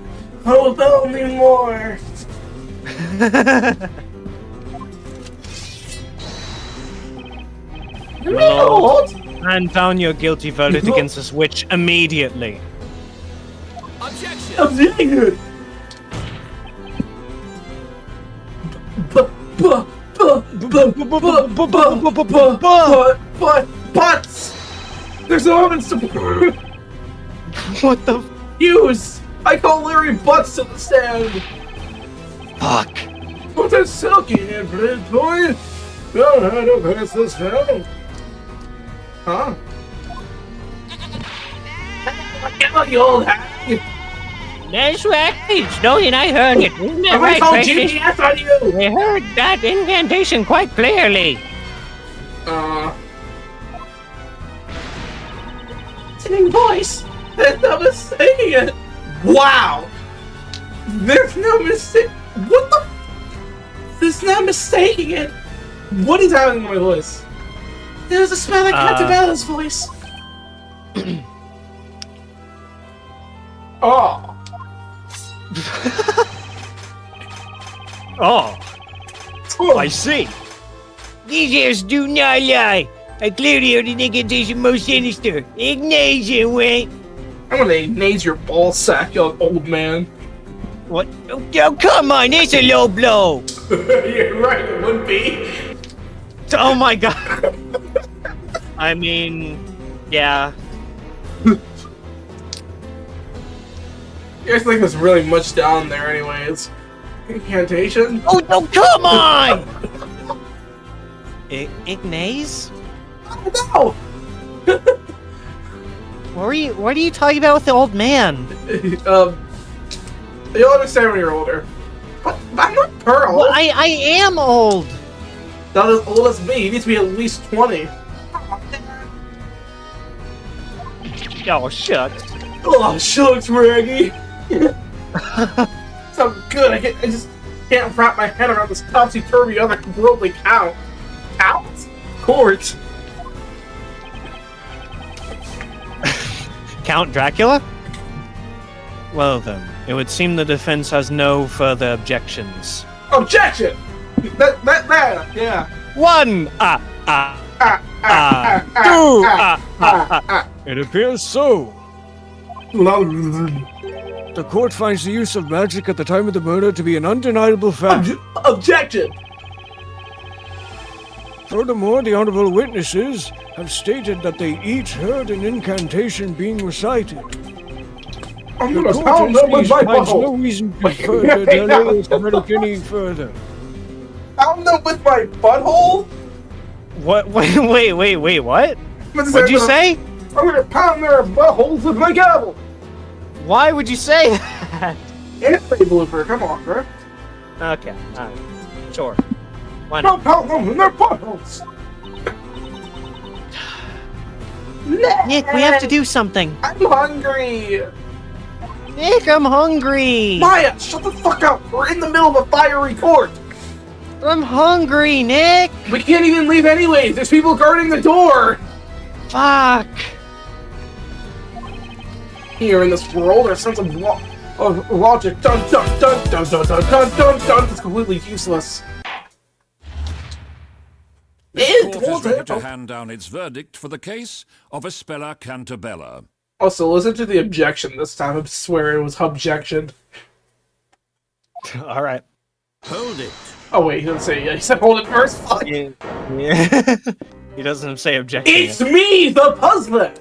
hope me more. Lord, hand down your guilty verdict against this witch immediately. Objection! Objection! Butts! There's no evidence to prove. What the Use! I call Larry Butts to the stand! fuck? Put that silky in, blade boy! Don't have to pass this down! Huh? Get out, you old hag! That's right. Snowy and I heard it. Isn't that I right, called Precious? GPS on you! We heard that incantation quite clearly. Singing voice! There's no mistaking it! Wow! There's no mistake. What the? There's no mistaking it! What is happening in my voice? There's a smell like Cantabella's voice. Oh. Oh, I see. These ears do not lie. I clearly heard an incantation most sinister. Ignition, wait. I'm gonna naze your ball sack, you old man. What? Oh, come on, it's a low blow. You're right, it would be. Oh my god. I mean, yeah. You guys think there's really much down there anyways. Incantation? Oh, come on! Ignace? No! What are you talking about with the old man? You'll understand when you're older. But I'm not Pearl. Well, I am old. Not as old as me. You need to be at least 20. Oh, shucks. Oh, shucks, Raggy. So good. I just can't wrap my head around this topsy-turvy otherworldly count. Court. Count Dracula? Well then, it would seem the defense has no further objections. Objection! That, yeah. 1! It appears so. The court finds the use of magic at the time of the murder to be an undeniable fact. Objection! Furthermore, the honorable witnesses have stated that they each heard an incantation being recited. I'm The gonna court pound them with my finds no butthole. reason to further delay this verdict any further. Pound them with my butthole? What? Wait, what? What's What'd you say? I'm gonna pound their buttholes with my gavel. Why would you say that? Anime blooper, come on, bro. Okay, alright. Sure. Why Don't not? pound them in their buttholes. Nick, we have to do something. I'm hungry. Nick, I'm hungry. Maya, shut the fuck up. We're in the middle of a fiery court. I'm hungry, Nick. We can't even leave anyways. There's people guarding the door. Fuck. Here in this world, our sense of logic, dun dun dun dun dun dun dun dun dun, is completely useless. The court is ready to hand down its verdict for the case of Espella Cantabella. Also, listen to the objection this time. I swear it was objection. Alright. Hold it. Oh wait, he didn't say yeah. He said hold it first. Fuck. Yeah. He doesn't say objection. It's me, the puzzler.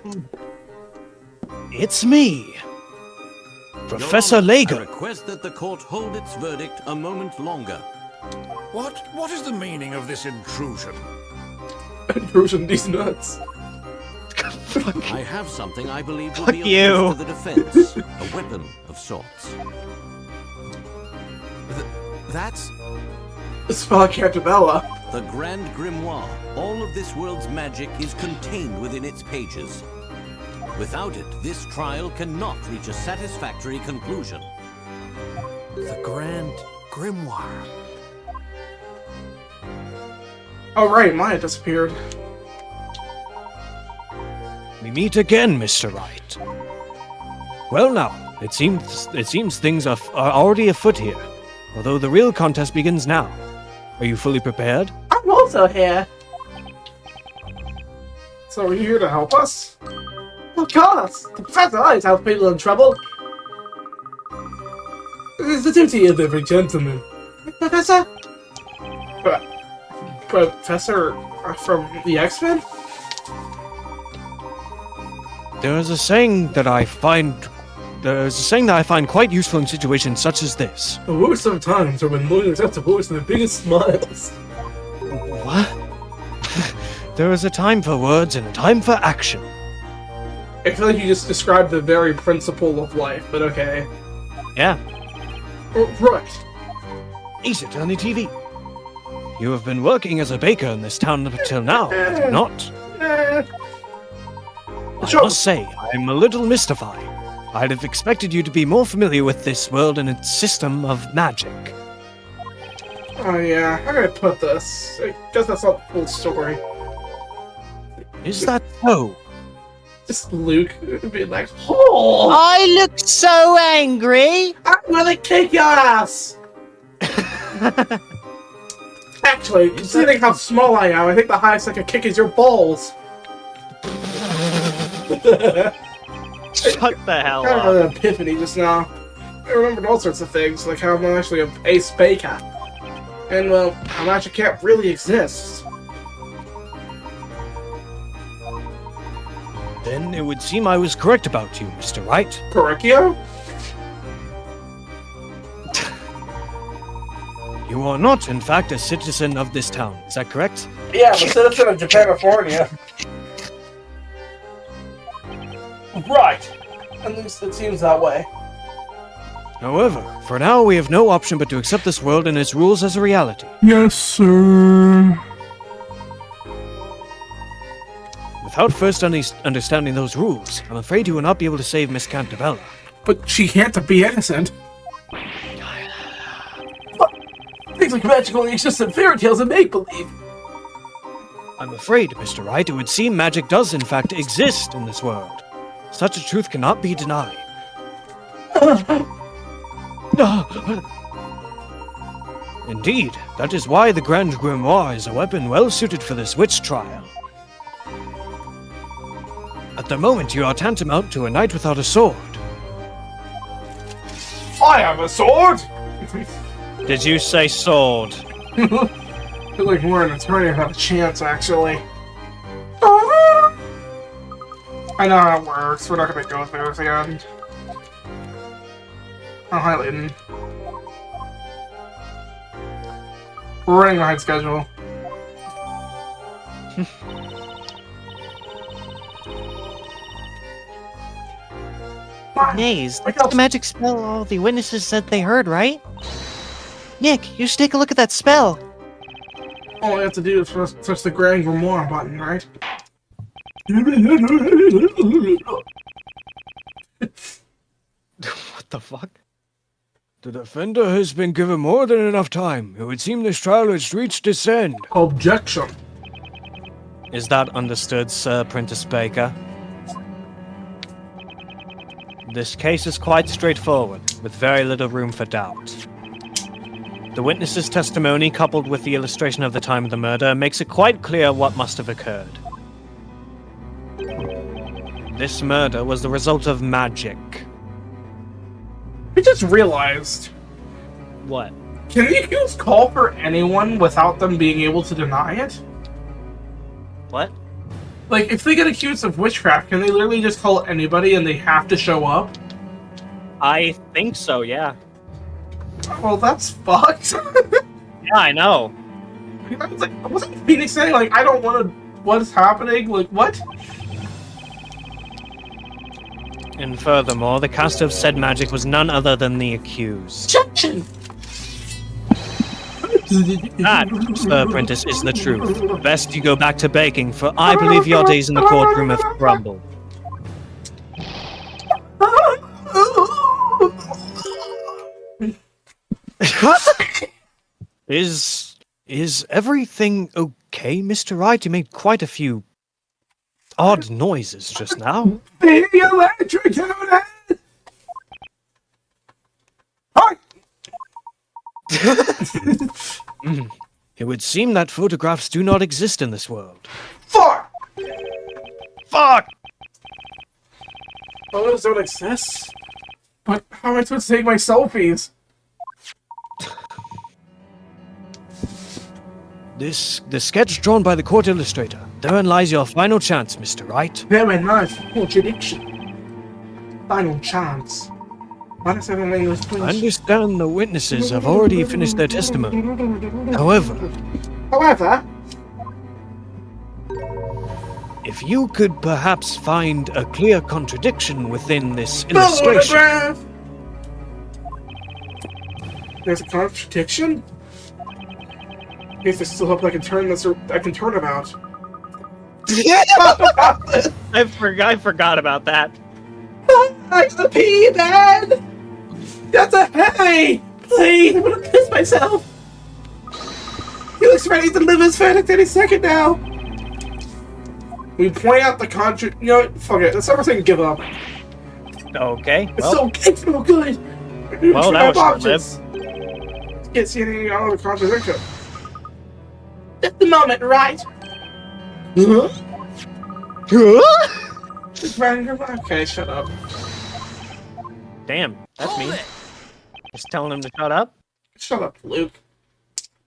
It's me, Professor Your Honor, I Layton. request that the court hold its verdict a moment longer. What is the meaning of this intrusion? Intrusion, these nuts. I have something I believe will Fuck be of you. use to the defense. A weapon of sorts. That's Spell Cantabella. the Grand Grimoire. All of this world's magic is contained within its pages. Without it, this trial cannot reach a satisfactory conclusion. The Grand Grimoire. Oh right, Maya disappeared. We meet again, Mr. Wright. Well now, it seems things are already afoot here, although the real contest begins now. Are you fully prepared? I'm also here. So are you here to help us? Of course! The professor always helps people in trouble. It is the duty of every gentleman. Professor? Professor from the X-Men? There is a saying that I find quite useful in situations such as this. The worst of times are when lawyers have to voice their biggest smiles. What? There is a time for words and a time for action. I feel like you just described the very principle of life, but okay. Yeah. Right. Easy, turn the TV. You have been working as a baker in this town up until now, have you not? I must say, I'm a little mystified. I'd have expected you to be more familiar with this world and its system of magic. Oh yeah, how can I put this? I guess that's not the full story. Is that so? Just Luke being like, oh! I look so angry. I'm gonna kick your ass! Actually, considering how small I am, I think the highest I could kick is your balls. Shut the hell I had up. an epiphany just now. I remembered all sorts of things, like how I'm actually an ace baker. And, well, how magic can't really exist. Then it would seem I was correct about you, Mr. Wright. Correcchio? You are not, in fact, a citizen of this town. Is that correct? Yeah, I'm a citizen of Japanifornia. Right. At least it seems that way. However, for now we have no option but to accept this world and its rules as a reality. Yes, sir. Without first understanding those rules, I'm afraid you will not be able to save Miss Cantabella. But she can't be innocent. Things like magic only exist in fairy tales and make-believe. I'm afraid, Mr. Wright, it would seem magic does in fact exist in this world. Such a truth cannot be denied. Indeed, that is why the Grand Grimoire is a weapon well suited for this witch trial. At the moment, you are tantamount to a knight without a sword. I have a sword! Did you say sword? I feel like we're an attorney without a chance, actually. I know how it works. We're not gonna go through this again. Oh, hi, Layton. We're running behind schedule. Maze, that's the magic spell all the witnesses said they heard, right? Nick, you should take a look at that spell. All I have to do is touch the Grand Grimoire button, right? What the fuck? The defender has been given more than enough time. It would seem this trial has reached its end. Objection. Is that understood, Sir Prentice Baker? This case is quite straightforward, with very little room for doubt. The witness's testimony, coupled with the illustration of the time of the murder, makes it quite clear what must have occurred. This murder was the result of magic. I just realized. What? Can the accused call for anyone without them being able to deny it? What? Like, if they get accused of witchcraft, can they literally just call anybody and they have to show up? I think so, yeah. Well, that's fucked. Yeah, I know. I was like, wasn't Phoenix saying, like, I don't want to... What is happening? Like, what? And furthermore, the caster of said magic was none other than the accused. Objection! That, Sir Prentice, is the truth. Best you go back to baking, for I believe your days in the courtroom have crumbled. Is everything okay, Mr. Wright? You made quite a few odd noises just now. The electrocuted! Hi! It would seem that photographs do not exist in this world. Fuck! Fuck! Photos don't exist? But how am I supposed to take my selfies? The sketch drawn by the court illustrator. Therein lies your final chance, Mr. Wright. Very nice contradiction. Final chance. Why does everyone English, please? I understand the witnesses have already finished their testimony. However, if you could perhaps find a clear contradiction within this illustration. Photograph! There's a contradiction? I guess I still hope I can turn this. I can turn about. I forgot about that. I gotta pee, man! That's a hey! Please, I'm gonna piss myself! He looks ready to live his verdict any second now! We point out the you know what? Fuck it. Let's start saying give up. Okay, It's so good! Well, that was short-lived. Can't see anything out of the contradiction. Just a moment, right? Okay, shut up. Damn, that's me. Just telling him to shut up? Shut up, Luke.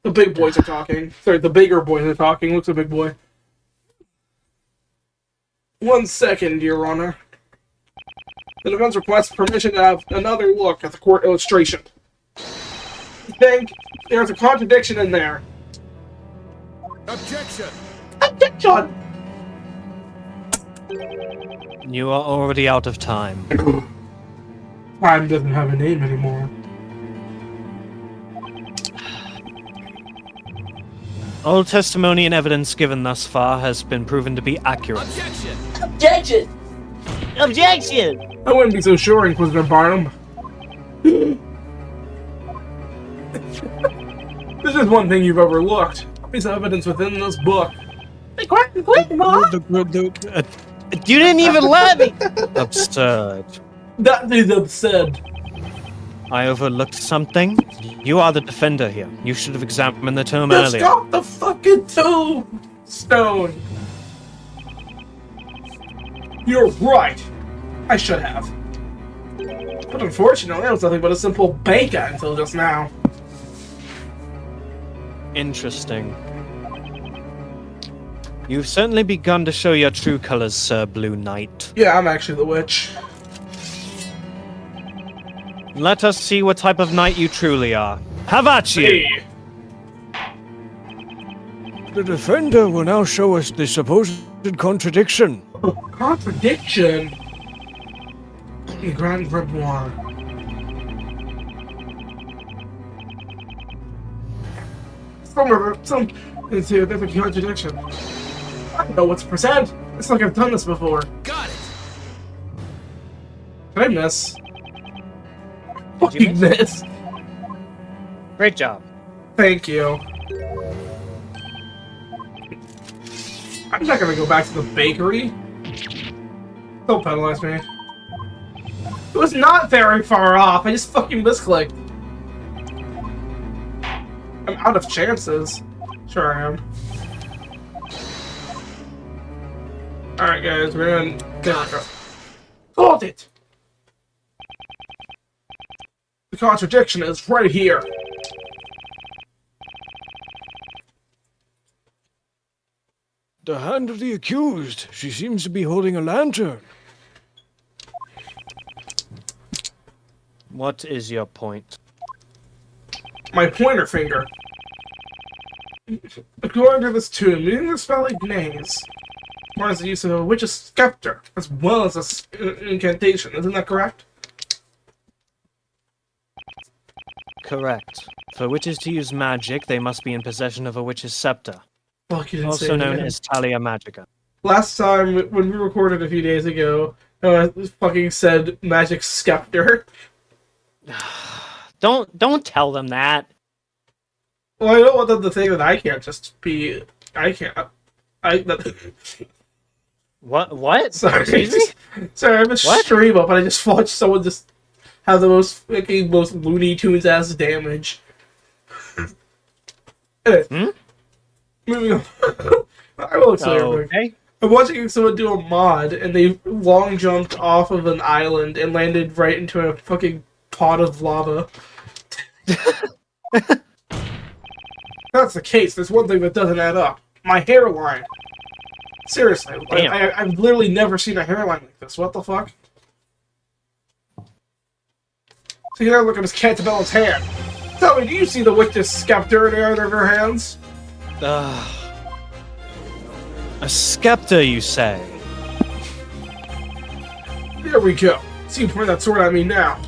The big boys are talking. Sorry, the bigger boys are talking. Luke's a big boy. 1 second, Your Honor. The defense requests permission to have another look at the court illustration. I think there's a contradiction in there. Objection! Objection! You are already out of time. Time doesn't have a name anymore. All testimony and evidence given thus far has been proven to be accurate. Objection! Objection! Objection! I wouldn't be so sure, Inquisitor Barnum. There's just one thing you've overlooked. Piece of evidence within this book. You didn't even let me! Absurd. That is absurd. I overlooked something? You are the defender here. You should have examined the tomb Just earlier. got the fucking tombstone. You're right. I should have. But unfortunately, it was nothing but a simple barbeque until just now. Interesting. You've certainly begun to show your true colors, Sir Blue Knight. Yeah, I'm actually the witch. Let us see what type of knight you truly are. Have at you! Hey. The defender will now show us the supposed contradiction. Contradiction? The Grand Grimoire. There's a contradiction. I know what to present. It's like I've done this before. Got it! Did I miss? Did you Fucking miss. Great job. Thank you. I'm not gonna go back to the bakery. Don't penalize me. It was not very far off. I just fucking misclicked. I'm out of chances. Sure I am. Alright guys, we're gonna got it! The contradiction is right here. The hand of the accused. She seems to be holding a lantern. What is your point? My pointer finger. According to this tomb, using the spell Ignace requires the use of a witch's scepter, as well as an incantation. Isn't that correct? Correct. For witches to use magic, they must be in possession of a witch's scepter, Fuck, you didn't say also it, known man. as Talia Magica. Last time, when we recorded a few days ago, fucking said magic scepter. Don't tell them that. Well, I don't want them to think that I can't just be... What? Sorry. Excuse me? Sorry, I'm a stream up and I just watched someone just have the most Looney Tunes ass damage. Anyway, moving on. I will explain real quick. Okay. I'm watching someone do a mod and they long jumped off of an island and landed right into a fucking pot of lava. That's the case. There's one thing that doesn't add up. My hairline. Seriously, I've literally never seen a hairline like this. What the fuck? So you gotta look at Miss Cantabella's hand. Tell me, do you see the witch's scepter in either of her hands? A scepter, you say? There we go. See you point that sword at me now.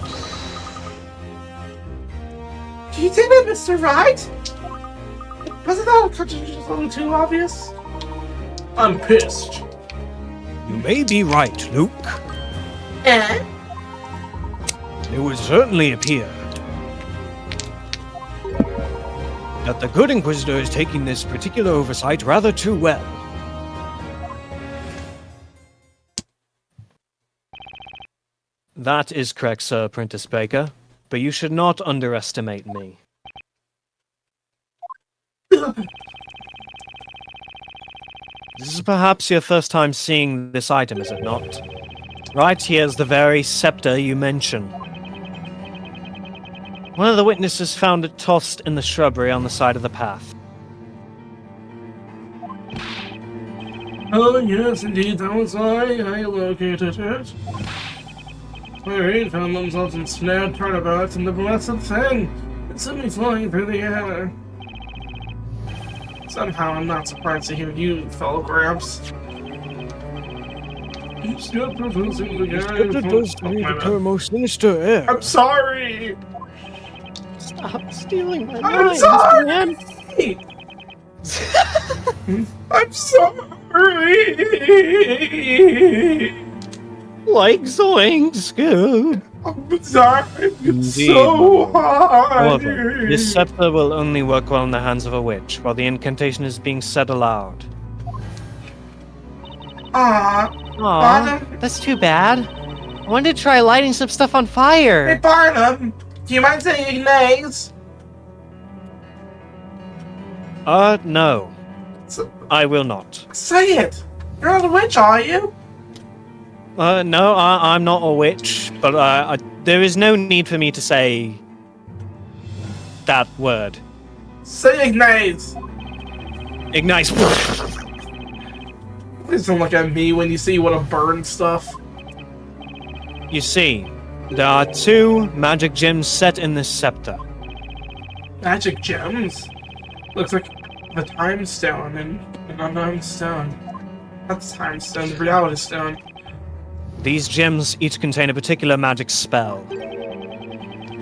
Do you think that, Mr. Wright? Wasn't that a little too obvious? I'm pissed. You may be right, Luke. Eh? It would certainly appear that the good Inquisitor is taking this particular oversight rather too well. That is correct, Sir Apprentice Baker, but you should not underestimate me. This is perhaps your first time seeing this item, is it not? Right here's the very scepter you mention. One of the witnesses found it tossed in the shrubbery on the side of the path. Oh, yes, indeed, that was I located it. My raid found themselves ensnared turnabouts in the blessed thing. It sent me flying through the air. Somehow I'm not surprised to hear you, fellow Gramps. Still proposing the guy. It does to me the most sinister air. I'm sorry! Stop stealing my I'm lines, sorry! man! I'm sorry! Like Zoinks, good. I'm sorry, it's Indeed, so hard! However, this scepter will only work well in the hands of a witch, while the incantation is being said aloud. Aw, Aw, Barnum. that's too bad. I wanted to try lighting some stuff on Hey, fire. Barnum, do you mind saying names? No. So, I will not. say it. You're not a witch, are you? No, I'm not a witch, but there is no need for me to say that word. Say Ignace. Ignite. Please don't look at me when you see you want to burn stuff. You see, there are 2 magic gems set in this scepter. Magic gems? Looks like the time stone and an unknown stone. Not the time stone, the reality stone. These gems each contain a particular magic spell.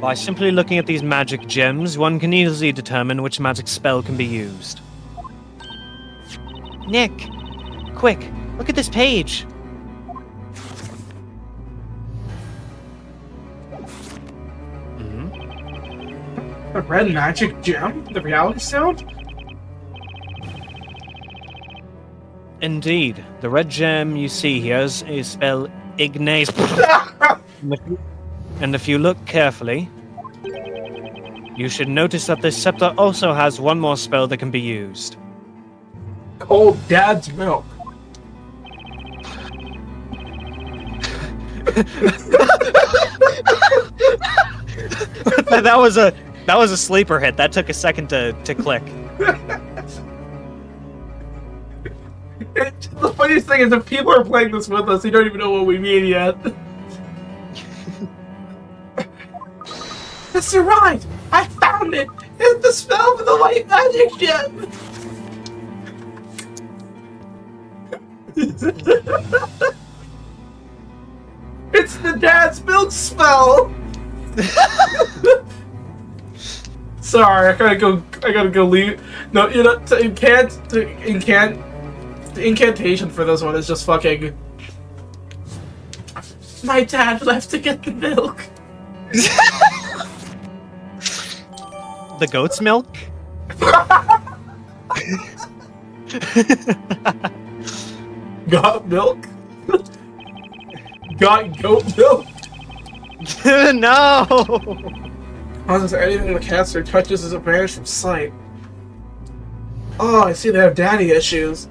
By simply looking at these magic gems, one can easily determine which magic spell can be used. Nick, quick, look at this page. A red magic gem? The reality stone? Indeed, the red gem you see here is spelled Ignace. And if you look carefully, you should notice that this scepter also has one more spell that can be used. Cold dad's milk. that was a sleeper hit. That took a second to click. The funniest thing is if people are playing this with us, they don't even know what we mean yet. Mr. Wright! I found it! It's the spell for the white magic gem! It's the dad's milk spell! Sorry, I gotta go leave. No, you know, the incantation for this one is just fucking... My dad left to get the milk. The goat's milk? Got milk? Got goat milk? No! Causes anything the caster touches is banished from sight. Oh, I see they have daddy issues.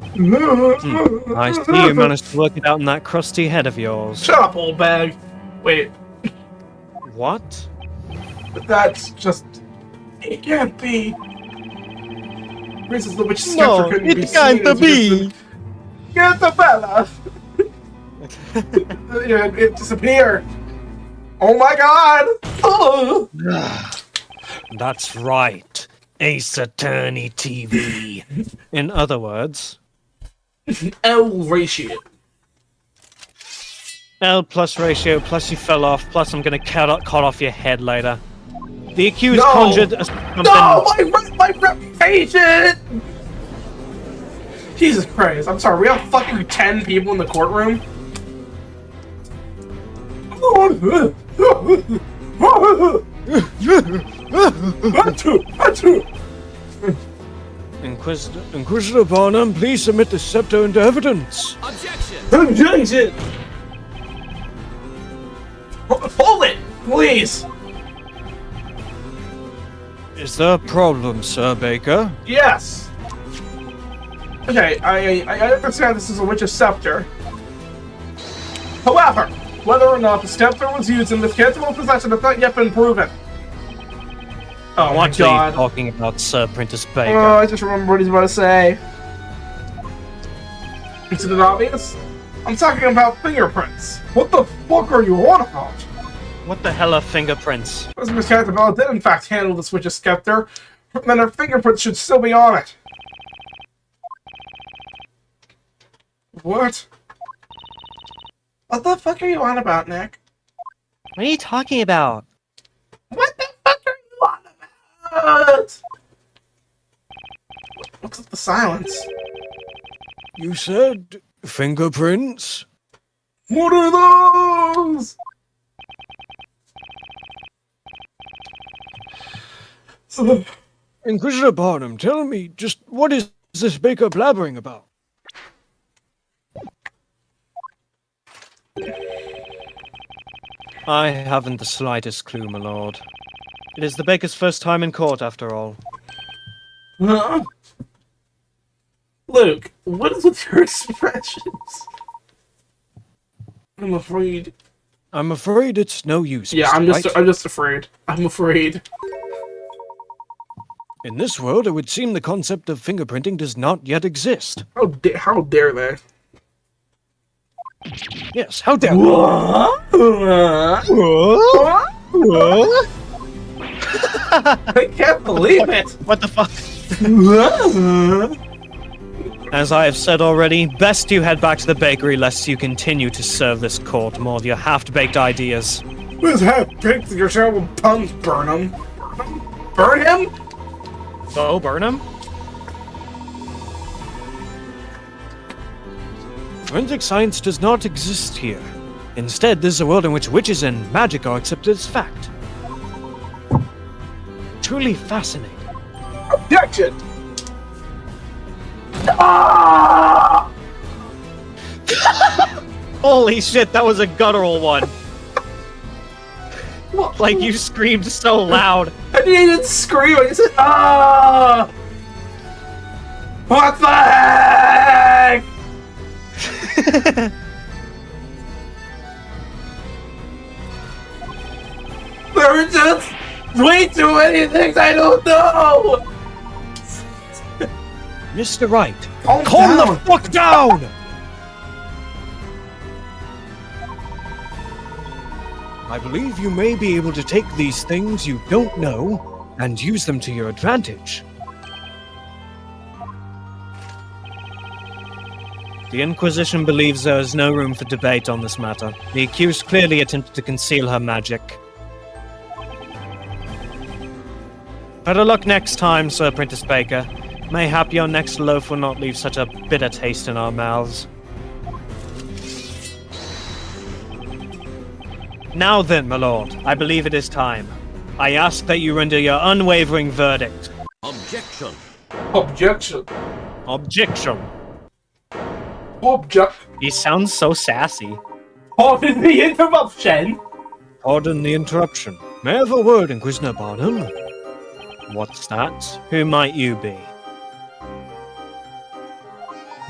I see you managed to work it out in that crusty head of yours. Shut up, old bag. Wait, What? that's just... It can't be. Reasons the witch scepter couldn't be seen. Get the Bella! Yeah, it disappeared. Oh my god! Oh. That's right. Ace Attorney TV. In other words, L ratio. L plus ratio plus you fell off plus I'm gonna cut off your head later. The accused No! conjured something. No! My reputation! Jesus Christ, I'm sorry, we have fucking 10 people in the courtroom? Inquisitor Barnum, please submit the scepter into evidence. Objection! Hold it, please! Is there a problem, Sir Baker? Yes! Okay, I understand this is a witch's scepter. However, whether or not the scepter was used in this cancelable possession has not yet been proven. Oh my What are god. you talking about, Sir Prentice Baker? Oh, I just remember what he's about to say. Is it obvious? I'm talking about fingerprints. What the fuck are you on about? What the hell are fingerprints? As Miss Cantabella did in fact handle this witch's scepter, then her fingerprints should still be on it. What? What the fuck are you on about, Nick? What are you talking about? What the fuck are you on about? What's with the silence? You said fingerprints? What are those? Inquisitor Barnum, tell me, just what is this baker blabbering about? I haven't the slightest clue, my lord. It is the baker's first time in court, after all. Huh? Luke, what is with your expressions? I'm afraid. I'm afraid it's no use. Yeah, Mr. I'm just afraid. I'm afraid. In this world, it would seem the concept of fingerprinting does not yet exist. How dare they? Yes, how dare they? I can't believe it! What the fuck? As I have said already, best you head back to the bakery lest you continue to serve this court more of your half-baked ideas. Who's half-baked yourself with puns, burn him? Burn him? So, Burnham? Forensic science does not exist here. Instead, this is a world in which witches and magic are accepted as fact. Truly fascinating. Objection! Ah! Holy shit, that was a guttural one. What? Like, you screamed so loud. I didn't even scream, I said, ah! What the heck? There are just way too many things I don't know! Mr. Wright, Calm the fuck down! I believe you may be able to take these things you don't know and use them to your advantage. The Inquisition believes there is no room for debate on this matter. The accused clearly attempted to conceal her magic. Better luck next time, Sir Apprentice Baker. Mayhap your next loaf will not leave such a bitter taste in our mouths. Now then, my lord, I believe it is time. I ask that you render your unwavering verdict. Objection. Objection. Objection. Object. He sounds so sassy. Pardon the interruption. Pardon the interruption. May I have a word, Inquisitor Barnum? What's that? Who might you be?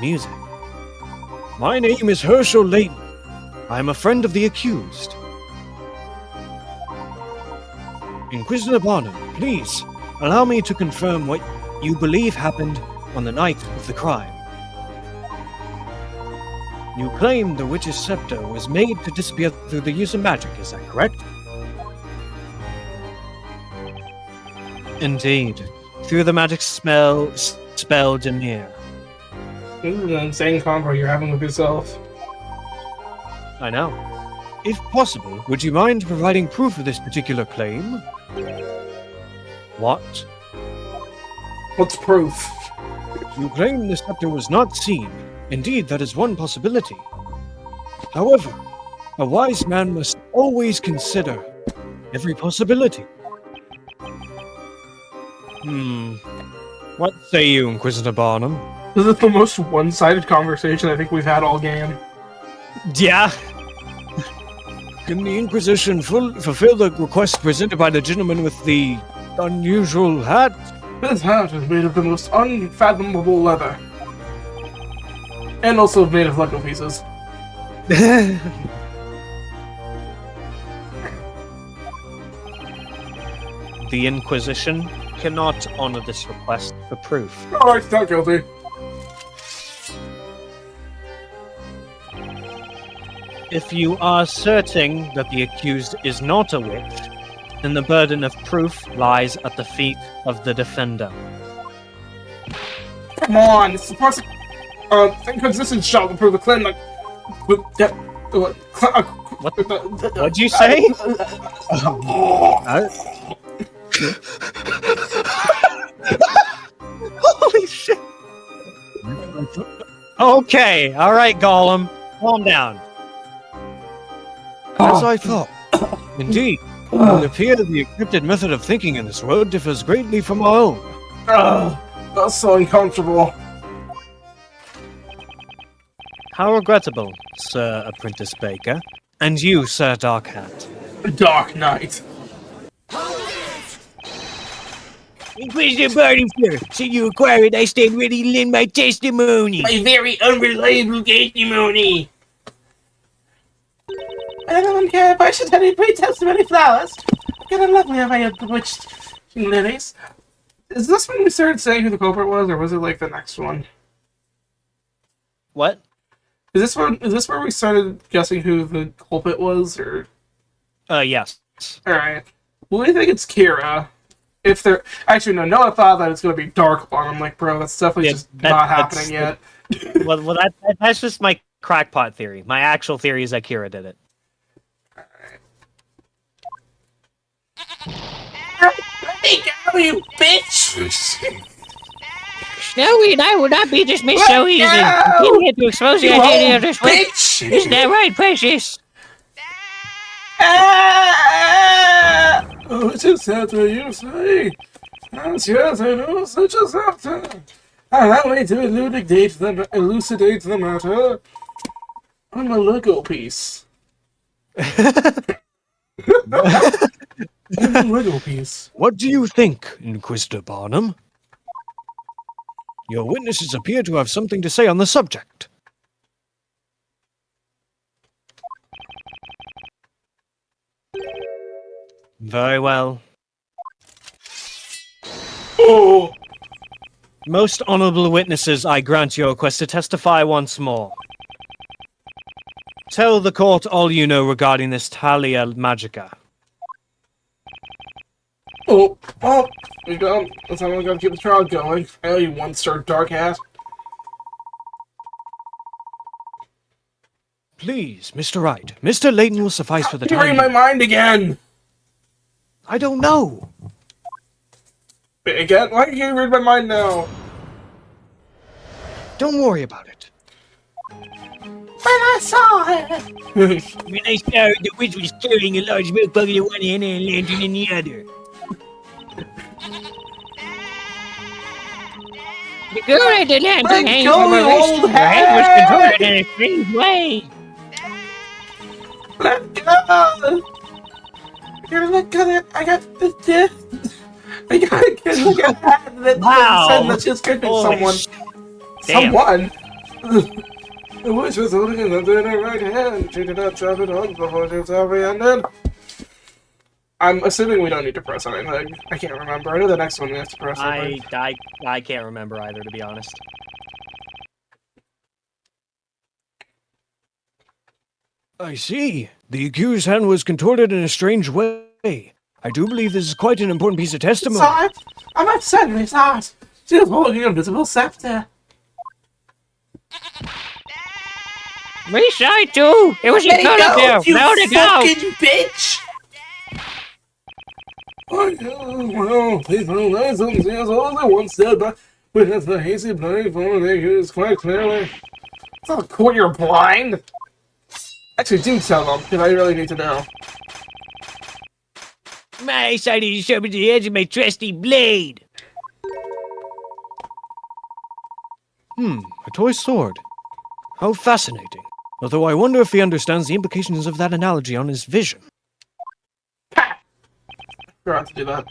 Music. My name is Layton. I am a friend of the accused. Inquisitor Barnum, please, allow me to confirm what you believe happened on the night of the crime. You claim the witch's scepter was made to disappear through the use of magic, is that correct? Indeed. Through the magic spell Demir. This is an insane convo you're having with yourself. I know. If possible, would you mind providing proof of this particular claim? What? What's proof? You claim the scepter was not seen. Indeed, that is one possibility. However, a wise man must always consider every possibility. What say you, Inquisitor Barnum? This is the most one-sided conversation I think we've had all game. Yeah. Can the Inquisition fulfill the request presented by the gentleman with the unusual hat? This hat is made of the most unfathomable leather. And also made of Lego pieces. The Inquisition cannot honor this request for proof. Alright, not guilty. If you are certain that the accused is not a witch, then the burden of proof lies at the feet of the defender. Come on, it's the person. Inquisition shall prove the claim like. What'd you say? Holy shit! Okay, alright, Gollum. Calm down. As I thought. Indeed, it would appear the accepted method of thinking in this world differs greatly from our own. Ugh, that's so uncomfortable. How regrettable, Sir Apprentice Baker. And you, Sir Dark Hat. Dark Knight. Inquisitor Barney, sir. Should you require it, I stand ready to lend my testimony. My very unreliable testimony. I don't care if I should have any pre-testimony flowers. I've got a lovely array of bewitched lilies. Is this when we started saying who the culprit was, or was it like the next one? What? Is this where we started guessing who the culprit was, or? Yes. Alright. Well, I think it's Kira. If they're... Actually, no, Noah thought that it's gonna be Dark One. I'm like, bro, that's definitely just not happening yet. well, that's just my crackpot theory. My actual theory is that Kira did it. Let me go, you bitch! Snowy and I will not be dismissed so easily. You came here to expose the identity of this witch. Isn't that right, Precious? Oh, just after you say. Yes, I know, so just after. Allow me to elucidate the matter. I'm a Lego piece. I'm a Lego piece. What do you think, Inquisitor Barnum? Your witnesses appear to have something to say on the subject. Very well. Oh! Most honorable witnesses, I grant your request to testify once more. Tell the court all you know regarding this Talia Magica. Oh, well, we go. That's how we gotta keep the trial going. I know you one-star dark hat. Please, Mr. Wright. Mr. Layton will suffice for the You're time. reading my mind again! I don't know. Again? Why can't you read my mind now? Don't worry about it. When I saw it! When I saw the witch was carrying a large milk bucket in one hand and a lantern in the other. The girl at the lantern hanging from her wrist. Her head was contorted in a strange way. Let go! You're look at it. I got this. I gotta get look at that. And Wow. Said that she's kicking someone. Damn. Someone? The witch was holding it up in her right hand. She did not drop it on before she was apprehended. I'm assuming we don't need to press anything. I can't remember. I know the next one we have to press something. I can't remember either, to be honest. I see. The accused's hand was contorted in a strange way. I do believe this is quite an important piece of testimony. Sorry, I'm upset with that. She was holding an invisible scepter. We saw it too. It was a Let girl up there. you Now to go. fucking bitch! Well, people know something as old as I once said, but with the hazy blind phone, they use quite clearly. Tell the court you're blind? Actually, do tell them, because I really need to know. My eyesight is sharp as the edge of my trusty blade. A toy sword. How fascinating. Although I wonder if he understands the implications of that analogy on his vision. Ha! Forgot to do that.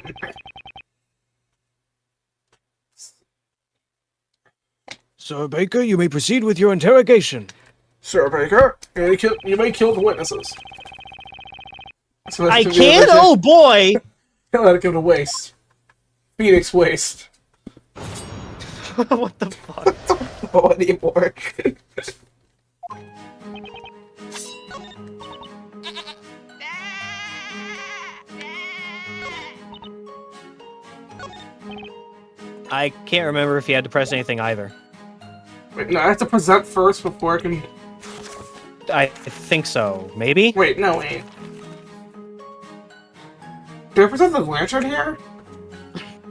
Sir Baker, you may proceed with your interrogation. Sir Baker, you may kill the witnesses. So I can't? Oh boy! Can't let it go to waste. Phoenix waste. What the fuck? Oh, anymore. I can't remember if he had to press anything either. Wait, no, I have to present first before I can... I think so. Maybe? Wait, no, wait. Do I present the lantern here?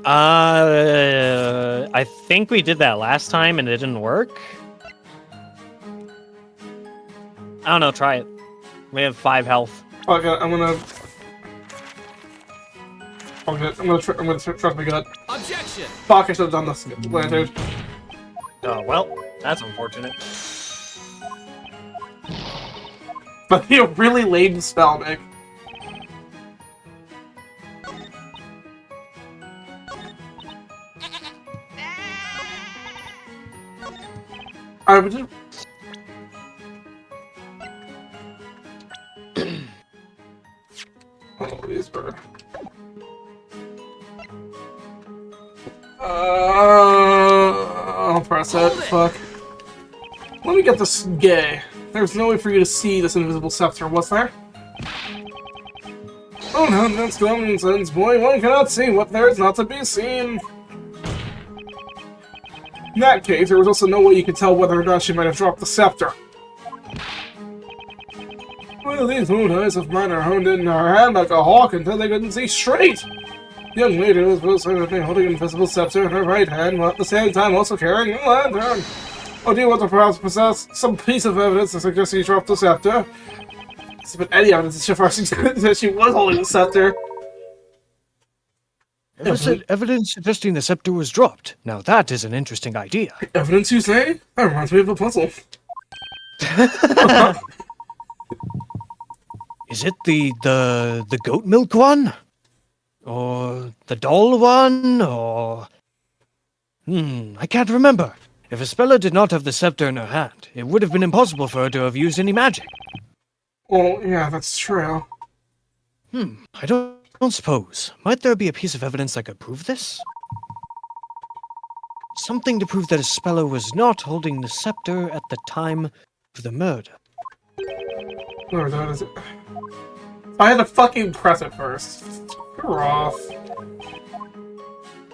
I think we did that last time and it didn't work. I don't know, try it. We have 5 health. Okay, I'm gonna trust my gut. Objection! Objection! Fuck, I should have done this lantern. Oh, well, that's unfortunate. But you really lame spell, Nick. Alright, but just... oh, these bird. I'll press it. Fuck. Let me get this gay. There's no way for you to see this invisible scepter, was there? Oh no, that's common sense, boy. One cannot see what there is not to be seen. In that case, there was also no way you could tell whether or not she might have dropped the scepter. Well, these moon eyes of mine are honed in her hand like a hawk until they couldn't see straight. The young lady was most certainly holding an invisible scepter in her right hand, while at the same time also carrying a lantern. Oh, do you want to perhaps possess some piece of evidence to suggest she dropped the scepter? There's been any evidence that she was holding the scepter. Evidence suggesting the scepter was dropped. Now that is an interesting idea. Evidence, you say? That reminds me of a puzzle. Is it the goat milk one? Or the doll one? Or... I can't remember. If Espella did not have the scepter in her hand, it would have been impossible for her to have used any magic. Well, yeah, that's true. I don't suppose. Might there be a piece of evidence that could prove this? Something to prove that Espella was not holding the scepter at the time of the murder. Where that is it? I had to fucking press it first. You're off.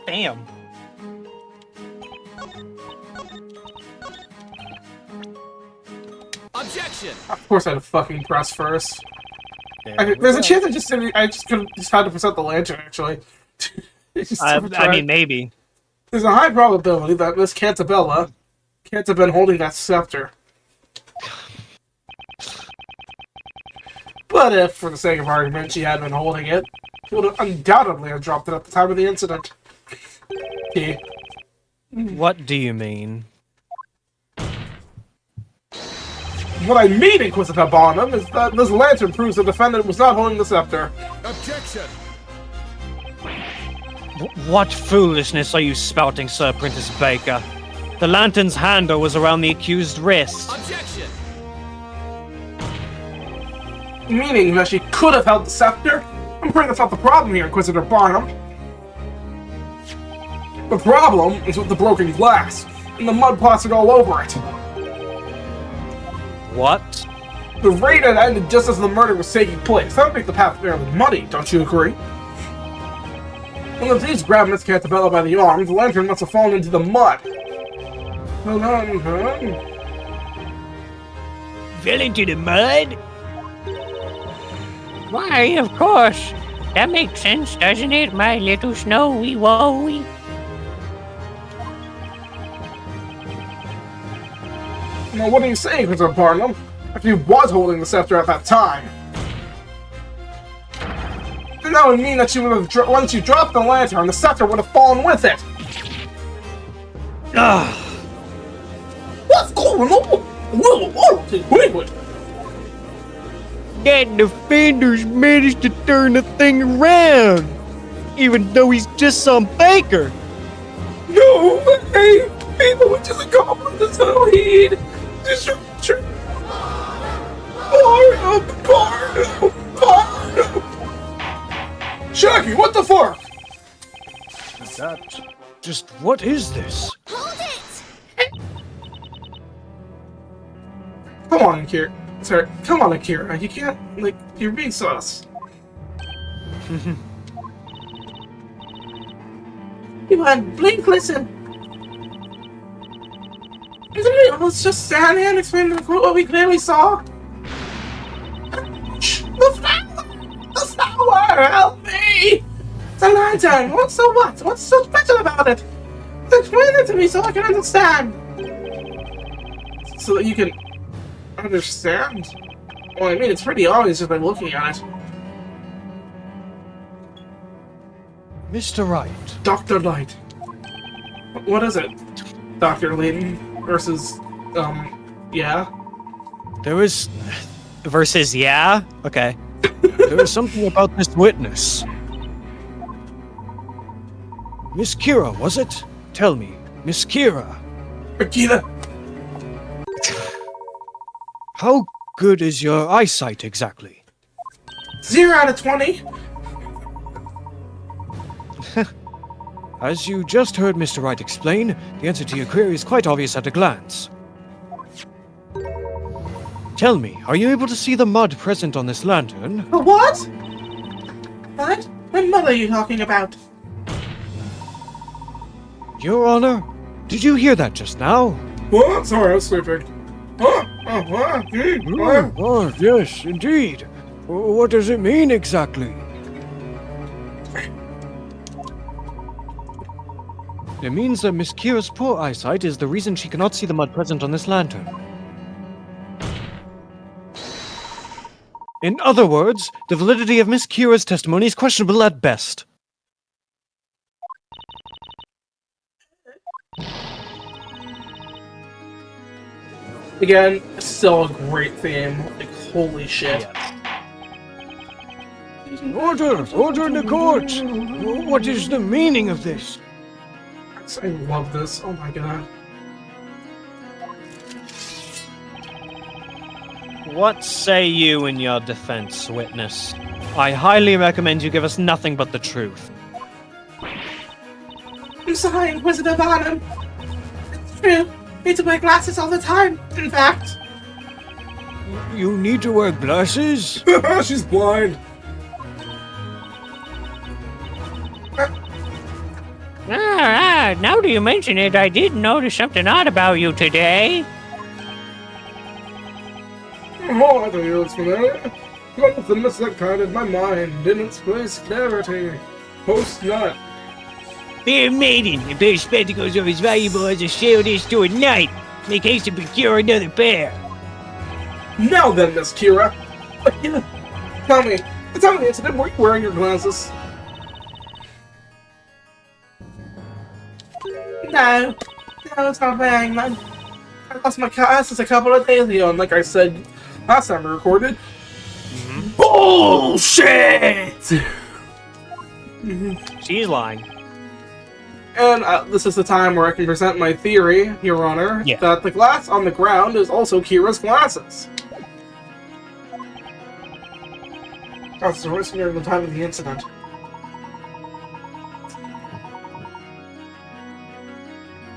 Damn. Objection! Of course I had to fucking press first. Yeah, There's a chance I just could just had to present the lantern, actually. I mean, maybe. There's a high probability that Miss Cantabella can't have been holding that scepter. But if, for the sake of argument, she had been holding it, she would have undoubtedly have dropped it at the time of the incident. Okay. What do you mean? What I mean, Inquisitor Barnum, is that this lantern proves the defendant was not holding the scepter. Objection! What foolishness are you spouting, Sir Prentice Baker? The lantern's handle was around the accused's wrist. Objection! Meaning that she could have held the scepter? I'm afraid that's not the problem here, Inquisitor Barnum. The problem is with the broken glass, and the mud plastered all over it. What? The raid had ended just as the murder was taking place. That would make the path fairly muddy, don't you agree? When the thieves grabbed Miss Cantabella by the arm, the lantern must have fallen into the mud. Fell into the mud? Why, of course. That makes sense, doesn't it, my little snowy wowie? Now, what are you saying, Mr. Barnum? If he was holding the scepter at that time, then that would mean that she would have, once you dropped the lantern, the scepter would have fallen with it. What's going on? Whoa. That defender's managed to turn the thing around, even though he's just some baker. No way! People would just accomplish this heed. Destruction. Barnum. Shaggy, what the fuck? What is this? Hold it! Come on, Akira. Sorry, come on, Akira. You can't, you're being sus. Come on, blink, listen. Let's just stand here and explain what we clearly saw. The flower! Help me! It's a lantern! What's so what? What's so special about it? Explain it to me so I can understand. So that you can understand? Well, I mean, it's pretty obvious just by looking at it. Mr. Wright. Dr. Light. What is it? Dr. Layton versus, yeah? There is... Versus yeah? Okay. There is something about this witness. Miss Kira, was it? Tell me, Miss Kira. Akira! How good is your eyesight exactly? 0 out of 20. As you just heard Mr. Wright explain, the answer to your query is quite obvious at a glance. Tell me, are you able to see the mud present on this lantern? The what? What? What mud are you talking about? Your Honor, did you hear that just now? What? Sorry, I was sleeping. What? Oh, yes, indeed. What does it mean exactly? It means that Miss Kira's poor eyesight is the reason she cannot see the mud present on this lantern. In other words, the validity of Miss Kira's testimony is questionable at best. Again, still a great theme. Like, holy shit. Order in the court! What is the meaning of this? I love this. Oh my god. What say you in your defense, witness? I highly recommend you give us nothing but the truth. I'm sorry, Inquisitor Barnum. It's true. I need to wear glasses all the time, in fact. You need to wear glasses? She's blind. Now that you mention it, I did notice something odd about you today. Oh, I don't know what's familiar. Something misguided my mind in its place clarity. Post nut. Fair maiden, a pair of spectacles are as valuable as a sailor is to a knight. Make haste to procure another pair. Now then, Miss Kira. Tell me, incident, were you wearing your glasses? No, it's not wearing them. I lost my glasses a couple of days ago, and like I said last time we recorded, bullshit! She's lying. And this is the time where I can present my theory, Your Honor, that the glass on the ground is also Kira's glasses. That's the risk near the time of the incident.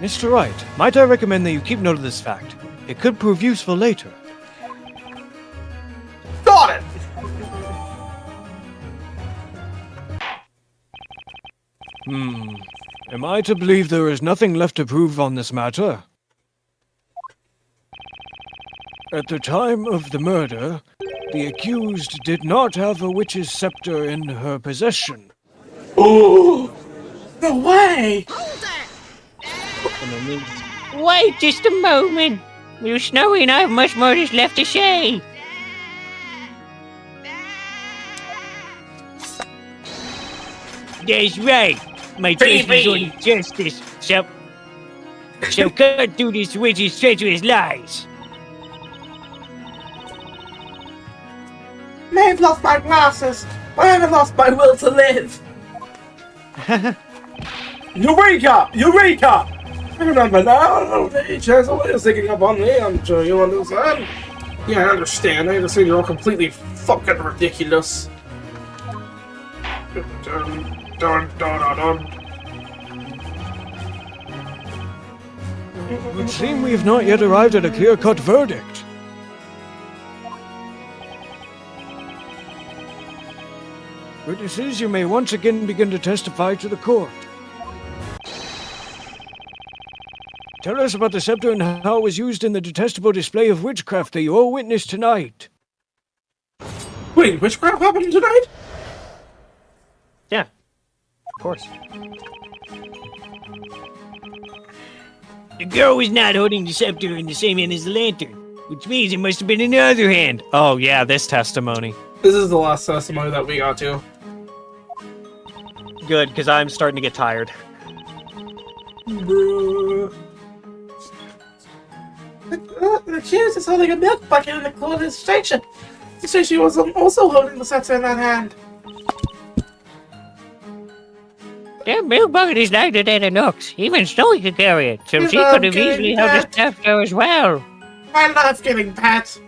Mr. Wright, might I recommend that you keep note of this fact? It could prove useful later. Got it! Am I to believe there is nothing left to prove on this matter? At the time of the murder, the accused did not have a witch's scepter in her possession. Oh! No way! Wait just a moment. You Snowy and I have much more that's left to say. That's right. My trust was on justice, so cut through this witch's treacherous lies. May have lost my glasses, but I haven't lost my will to live. Eureka! Eureka! I remember now. The Chancellor is sticking up on me. I'm sure you understand. Yeah, I understand. You're all completely fucking ridiculous. It would seem we have not yet arrived at a clear-cut verdict. Witnesses, you may once again begin to testify to the court. Tell us about the scepter and how it was used in the detestable display of witchcraft that you all witnessed tonight. Wait, witchcraft happened tonight? Yeah, of course. The girl was not holding the scepter in the same hand as the lantern, which means it must have been in the other hand. Oh yeah, this testimony. This is the last testimony that we got to. Good, because I'm starting to get tired. The accused is holding a milk bucket in the closest station. The station was also holding the sensor in that hand. That milk bucket is lighter than it looks. Even Snowy could carry it, so she could have easily held his staff there as well. I love getting pet.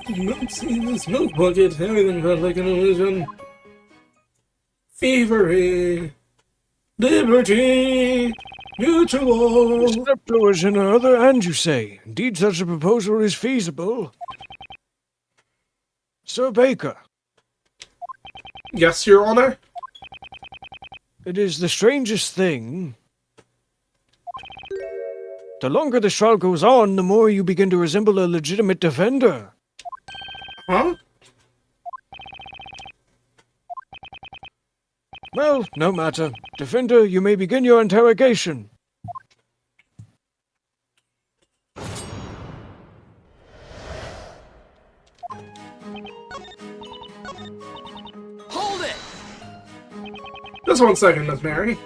Not seeing this milk bucket, everything felt like an illusion. Thievery, liberty, mutual. Step towards another, and you say, indeed such a proposal is feasible. Sir Baker. Yes, Your Honor. It is the strangest thing. The longer the trial goes on, the more you begin to resemble a legitimate defender. Huh? Well, no matter. Defender, you may begin your interrogation. Hold it! Just 1 second, Miss Mary.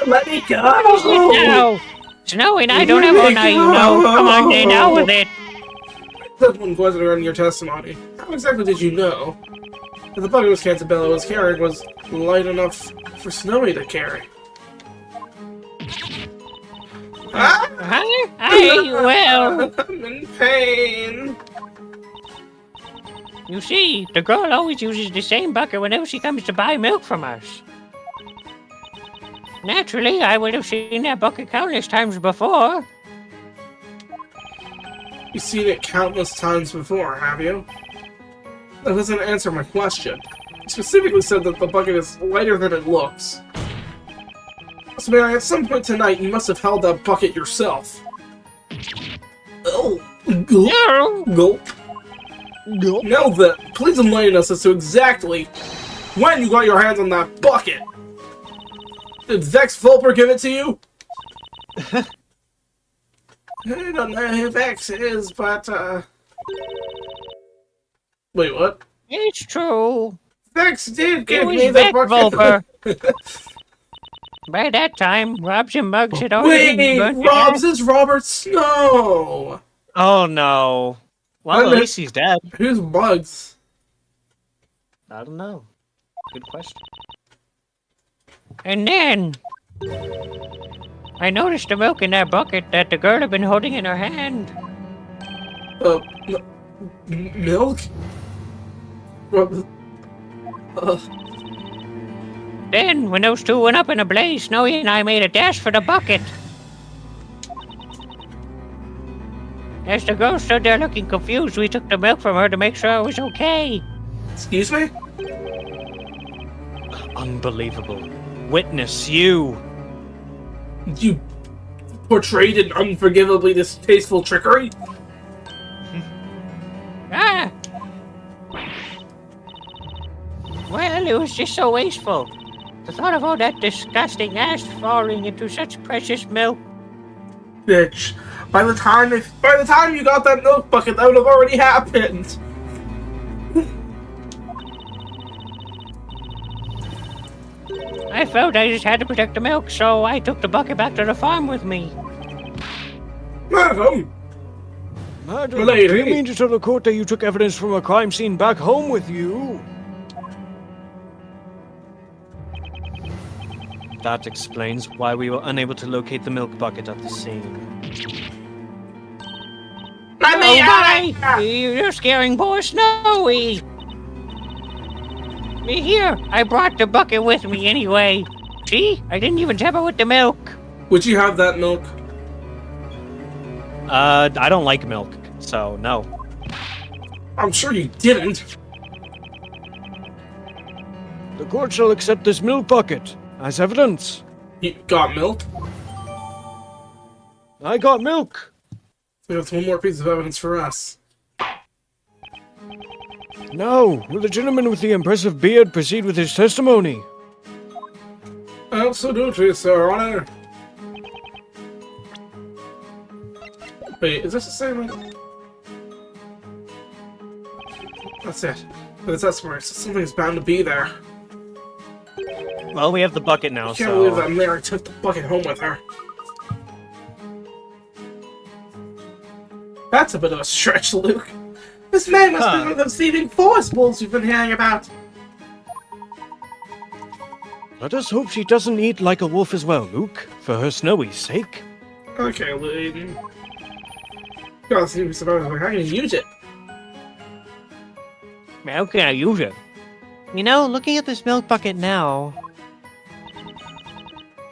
Let me go! No! Snowy, I don't have all night, you know. Come on, get out with it. That's one question around your testimony. How exactly did you know that the bucket Cantabella was carrying was light enough for Snowy to carry? Ah! Well, I'm in pain. you see, the girl always uses the same bucket whenever she comes to buy milk from us. Naturally, I would have seen that bucket countless times before. You've seen it countless times before, have you? That doesn't answer my question. You specifically said that the bucket is lighter than it looks. So, Mary, at some point tonight, you must have held that bucket yourself. Oh, gulp. No. Gulp. Gulp. Now then, please enlighten us as to exactly when you got your hands on that bucket. Did Vex Vulper give it to you? I don't know who Vex is, but, Wait, what? It's true. Vex did give It was me the Vex bucket. Vulper. By that time, Robs and Mugs had already Wait, begun to Robs is Robert Snow! Oh no. Well, at least he's dead. Who's Bugs? I don't know. Good question. And then, I noticed the milk in that bucket that the girl had been holding in her hand. Milk? Then, when those two went up in a blaze, Snowy and I made a dash for the bucket. As the girl stood there looking confused, we took the milk from her to make sure it was okay. Excuse me? Unbelievable. Witness, you. You portrayed an unforgivably distasteful trickery? Ah! Well, it was just so wasteful. The thought of all that disgusting ash falling into such precious milk. Bitch. By the time you got that milk bucket, that would have already happened. I felt I just had to protect the milk, so I took the bucket back to the farm with me. Madam! Madam, Lady. do you mean to tell the court that you took evidence from a crime scene back home with you? That explains why we were unable to locate the milk bucket at the scene. Let me Bye! You're scaring poor Snowy! Here, I brought the bucket with me anyway. See? I didn't even tamper with the milk. Would you have that milk? I don't like milk, so no. I'm sure you didn't. The court shall accept this milk bucket as evidence. You got milk? I got milk. So that's one more piece of evidence for us. Now, will the gentleman with the impressive beard proceed with his testimony? Absolutely, Sir Honor. Wait, is this the same one? That's it. But that's where something's bound to be there. Well, we have the bucket now, I can't so... believe that Mary took the bucket home with her. That's a bit of a stretch, Luke. This man must be one of those thieving forest wolves you've been hearing about. Let us hope she doesn't eat like a wolf as well, Luke, for her Snowy's sake. Okay, Layton. Gotta see me survive. How can you use it? How can I use it? You know, looking at this milk bucket now,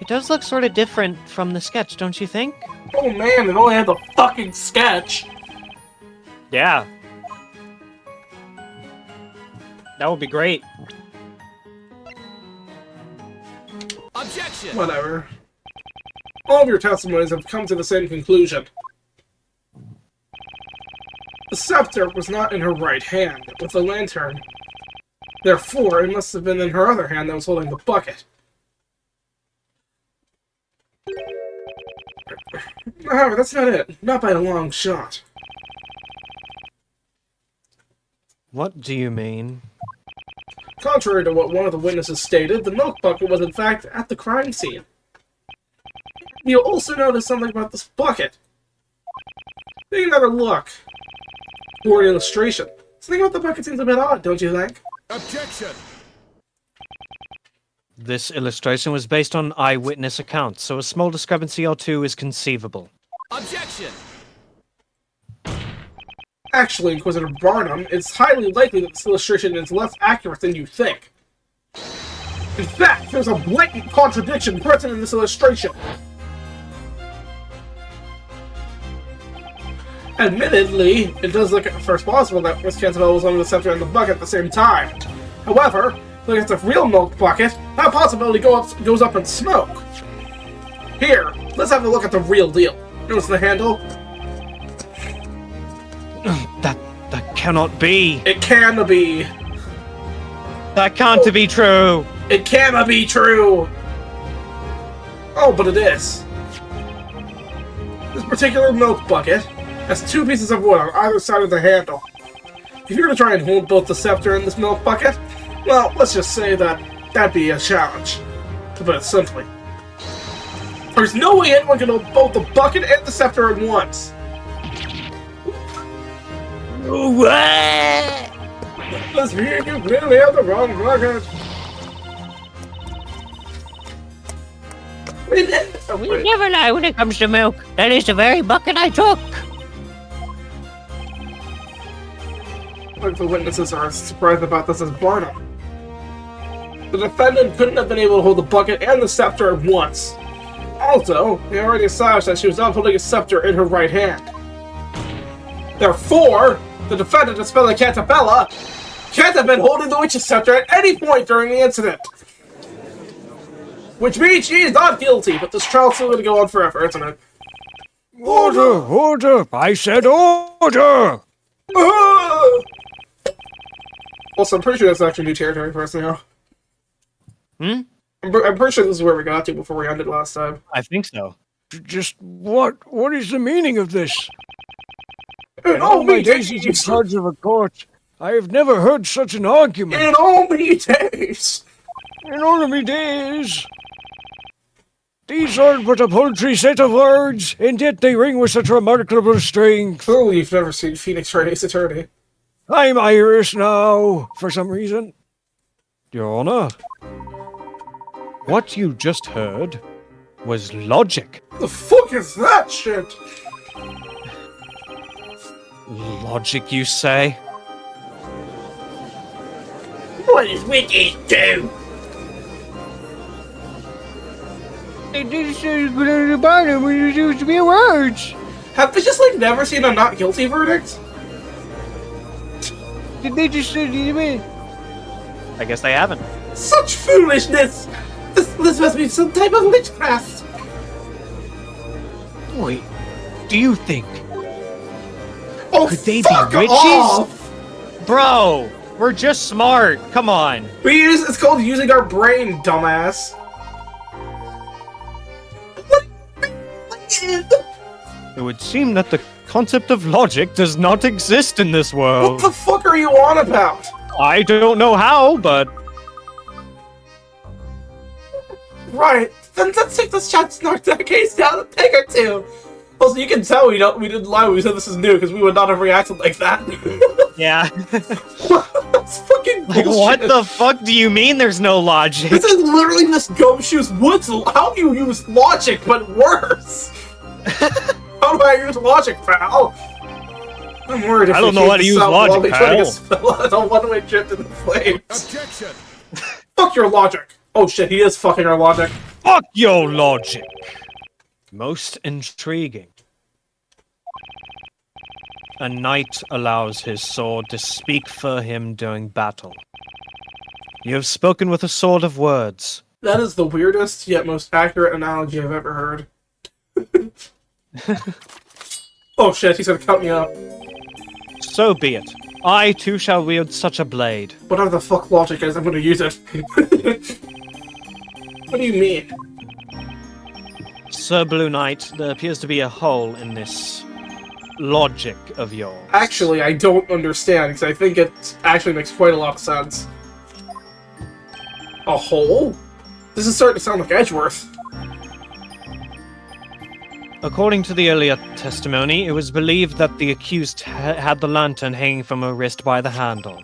it does look sort of different from the sketch, don't you think? Oh man, it only had the fucking sketch. Yeah. That would be great. Objection! Whatever. All of your testimonies have come to the same conclusion. The scepter was not in her right hand, with the lantern. Therefore, it must have been in her other hand that was holding the bucket. However, that's not it. Not by a long shot. What do you mean? Contrary to what one of the witnesses stated, the milk bucket was in fact at the crime scene. You'll also notice something about this bucket. Take another look. For an illustration. Something about the bucket seems a bit odd, don't you think? Objection! This illustration was based on eyewitness accounts, so a small discrepancy or two is conceivable. Objection! Actually, Inquisitor Barnum, it's highly likely that this illustration is less accurate than you think. In fact, there's a blatant contradiction present in this illustration. Admittedly, it does look at first possible that Miss Cantabella was under the scepter and the bucket at the same time. However, looking at the real milk bucket, that possibility goes up in smoke. Here, let's have a look at the real deal. Notice the handle? That cannot be. It can be. That can't be true. It cannot be true. Oh, but it is. This particular milk bucket has two pieces of wood on either side of the handle. If you're going to try and hold both the scepter and this milk bucket, well, let's just say that'd be a challenge, to put it simply. There's no way anyone can hold both the bucket and the scepter at once. What? Let's hear you clearly have the wrong bucket. We never lie when it comes to milk. That is the very bucket I took. Like the witnesses are as surprised about this as Barnum. The defendant couldn't have been able to hold the bucket and the scepter at once. Also, they already established that she was not holding a scepter in her right hand. Therefore, the defendant, especially Cantabella, can't have been holding the witch's scepter at any point during the incident. Which means she is not guilty, but this trial's still going to go on forever, isn't it? Order! Order! I said order! Also, I'm pretty sure that's actually new territory for us now. Hmm? I'm pretty sure this is where we got to before we ended last time. I think so. Just what is the meaning of this? In all my me days as in charge of a court, I have never heard such an argument. In all me days! In all of me days! These aren't but a paltry set of words, and yet they ring with such remarkable strength. Clearly you've never seen Phoenix Wright Ace Attorney. I'm Irish now, for some reason. Your Honor, what you just heard was logic. The fuck is that shit? Logic, you say? What does witches do? This is the bottom when it used to be words. Have they just, like, never seen a not guilty verdict? Did they just say me? I guess they haven't. Such foolishness! This must be some type of witchcraft! Wait, do you think? Oh, Could they fuck be witches? off! Bro, we're just smart. Come on. It's called using our brain, dumbass. It would seem that the concept of logic does not exist in this What world. the fuck are you on about? I don't know how, but... Right, then let's take this chance to knock that case down a peg or two. Also, you can tell we didn't lie when we said this is new, because we would not have reacted like that. Yeah. That's fucking Like, bullshit. what the fuck do you mean there's no logic? This is literally this Gumshoe's Woods. How do you use logic, but worse? How do I use logic, pal? I'm worried if I don't know how to use logic, pal. It's a one-way trip to the flames. Objection! Fuck your logic. Oh shit, he is fucking our logic. Fuck your logic! Most intriguing. A knight allows his sword to speak for him during battle. You have spoken with a sword of words. That is the weirdest yet most accurate analogy I've ever heard. Oh shit, he's gonna cut me up. So be it. I too shall wield such a blade. Whatever the fuck logic is, I'm gonna use it. What do you mean? Sir Blue Knight, there appears to be a hole in this logic of yours. Actually, I don't understand, because I think it actually makes quite a lot of sense. A hole? This is starting to sound like Edgeworth. According to the earlier testimony, it was believed that the accused had the lantern hanging from her wrist by the handle.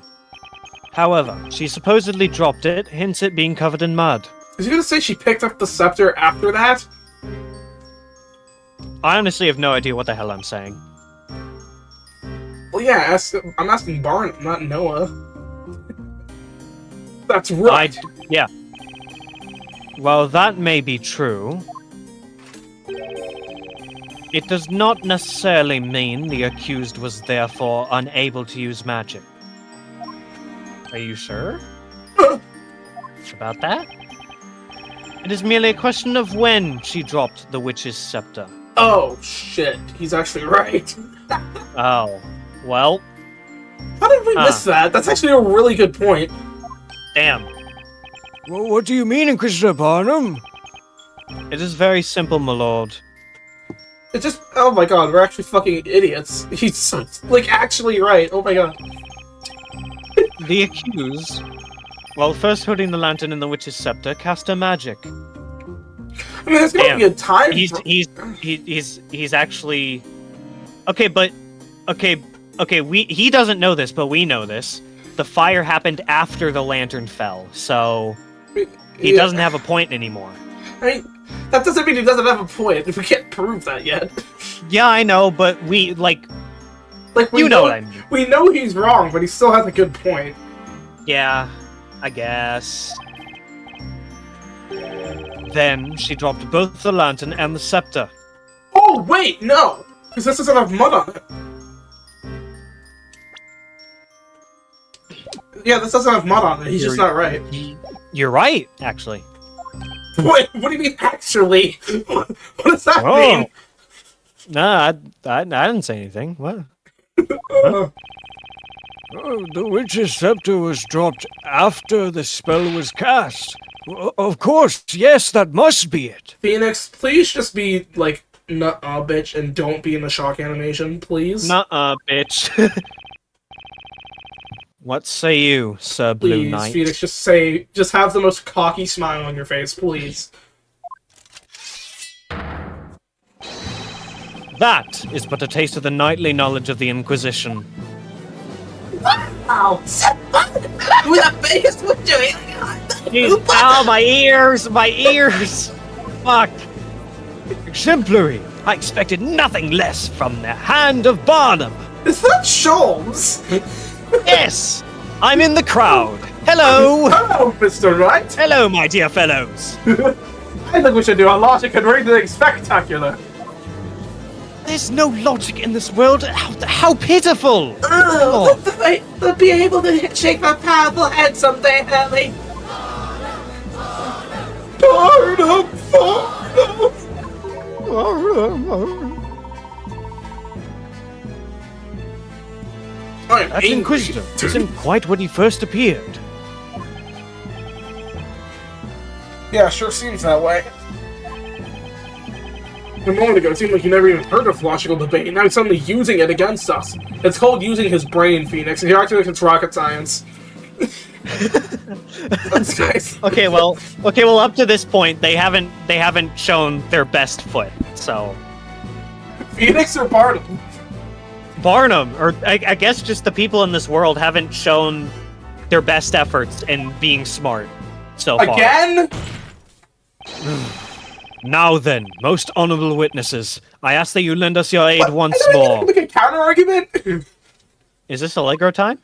However, she supposedly dropped it, hence it being covered in mud. Is he gonna say she picked up the scepter after that? I honestly have no idea what the hell I'm saying. Well, yeah, I'm asking Barn, not Noah. That's right. Yeah. While that may be true, it does not necessarily mean the accused was therefore unable to use magic. Are you sure about that? It is merely a question of when she dropped the witch's scepter. Oh, shit. He's actually right. Oh, well. How did we miss that? That's actually a really good point. Damn. Well, what do you mean, Inquisitor Barnum? It is very simple, my lord. It just... Oh my god, we're actually fucking idiots. He's, like, actually right. Oh my god. The accused, while first holding the lantern in the witch's scepter, cast her magic. I mean, there's gonna be a time... He's actually... Okay, but... Okay, he doesn't know this, but we know this. The fire happened after the lantern fell, so... He doesn't have a point anymore. I mean, that doesn't mean he doesn't have a point. We can't prove that yet. Yeah, I know, but we, like we you know what I mean. We know he's wrong, but he still has a good point. Yeah, I guess. Then she dropped both the lantern and the scepter. Oh, wait, no! Because this doesn't have mud on it. Yeah, this doesn't have mud on it. He's just not right. You're right, actually. Wait, what do you mean, actually? What does that mean? Nah, I didn't say anything. What? Oh, the witch's scepter was dropped after the spell was cast. Of course, yes, that must be it. Phoenix, please just be, like, nuh-uh, bitch, and don't be in the shock animation, please. Nuh-uh, bitch. What say you, Sir Blue Knight? Phoenix, just have the most cocky smile on your face, please. That is but a taste of the knightly knowledge of the Inquisition. Wow! With a face, what doing? Ow, my ears! My ears! Fuck! Exemplary! I expected nothing less from the hand of Barnum! Is that Sholmes? Yes! I'm in the crowd! Hello! Hello, Mr. Wright! Hello, my dear fellows! I think we should do a logic and reasoning spectacular! There's no logic in this world! How pitiful! They'll be able to shake my powerful head someday, Harley! Barnum! That Inquisitor isn't quite what he first appeared. Yeah, sure seems that way. A moment ago, it seemed like you never even heard of logical debate, and now he's suddenly using it against us. It's called using his brain, Phoenix, and you're acting like it's rocket science. That's nice. Okay, well, up to this point, they haven't shown their best foot. So, Phoenix or Barnum? Barnum, or I guess just the people in this world haven't shown their best efforts in being smart so far. Again? Now then, most honorable witnesses, I ask that you lend us your aid once I more. make a counter argument. Is this Allegro time?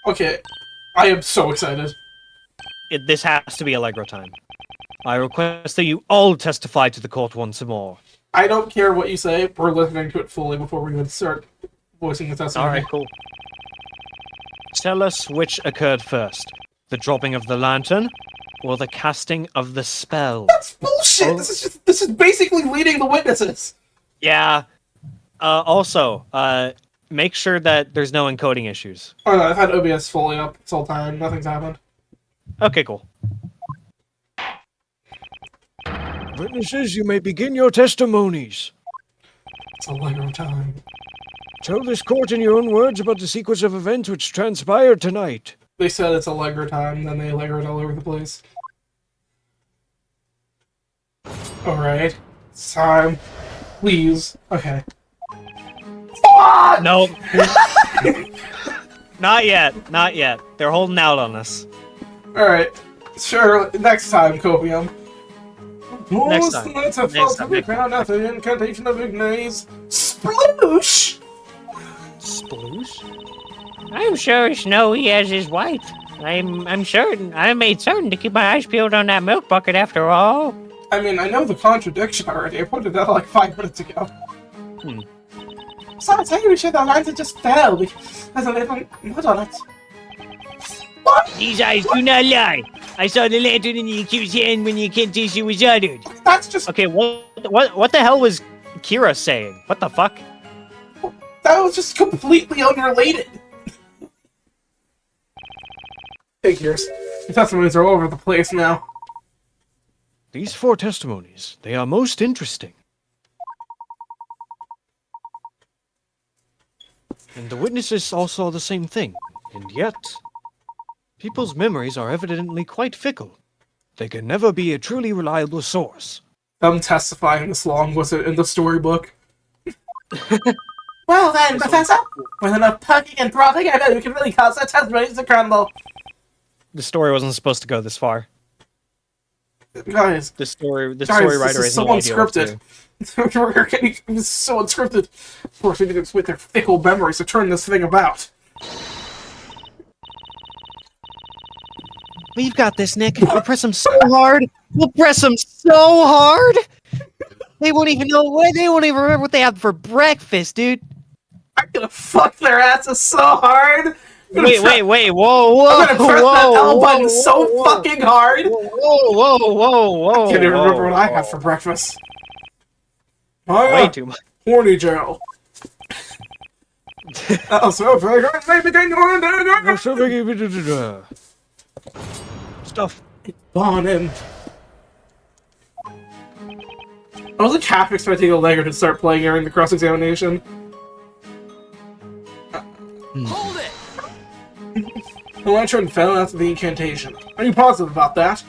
Okay, I am so excited. This has to be Allegro time. I request that you all testify to the court once more. I don't care what you say. We're listening to it fully before we even start voicing the testimony. All right, cool. Tell us which occurred first: the dropping of the lantern, or the casting of the spell? That's bullshit! Oh. This is basically leading the witnesses! Yeah. Also, make sure that there's no encoding issues. Oh no, I've had OBS fully up this whole time. Nothing's happened. Okay, cool. Witnesses, you may begin your testimonies. It's Allegro time. Tell this court in your own words about the sequence of events which transpired tonight. They said it's Allegro time, then they Allegroed all over the place. Alright. It's time. Please. Okay. No. Not yet. Not yet. They're holding out on us. Alright. Sure, next time, Copium. Next time. Next time. Found out the incantation of Ignace. Sploosh! Sploosh? I'm sure Snowy has his wife. I'm certain. I made certain to keep my eyes peeled on that milk bucket after all. I mean, I know the contradiction already. I pointed that out like 5 minutes ago. Besides, I'm pretty sure the lantern just fell because there's a little mud on it. What? These eyes do not lie. I saw the lantern in the accused's hand when the incantation was uttered. That's just... Okay, what the hell was Kira saying? What the fuck? That was just completely unrelated. Figures. The testimonies are all over the place now. These 4 testimonies, they are most interesting. And the witnesses all saw the same thing, and yet... people's memories are evidently quite fickle. They can never be a truly reliable source. Them testifying this long was it in the storybook? Well then, Professor, with enough tugging and prodding, I know you can really cause that testimonies to crumble. The story wasn't supposed to go this far. Guys, the story this writer is so unscripted. We're getting so unscripted. Forcing idiots with their fickle memories to turn this thing about. We've got this, Nick. We'll press them so hard. We'll press them so hard. They won't even know what. They won't even remember what they had for breakfast, dude. I'm gonna fuck their asses so hard. Wait, whoa. I'm gonna press that L button so fucking hard. Whoa. I can't even remember what I had for breakfast. Way too much. Horny Joe. So fragrant, Stuff. on in. I was like half expecting Allegro to start playing during the cross-examination. Hold it! The lantern fell after the incantation. Are you positive about that?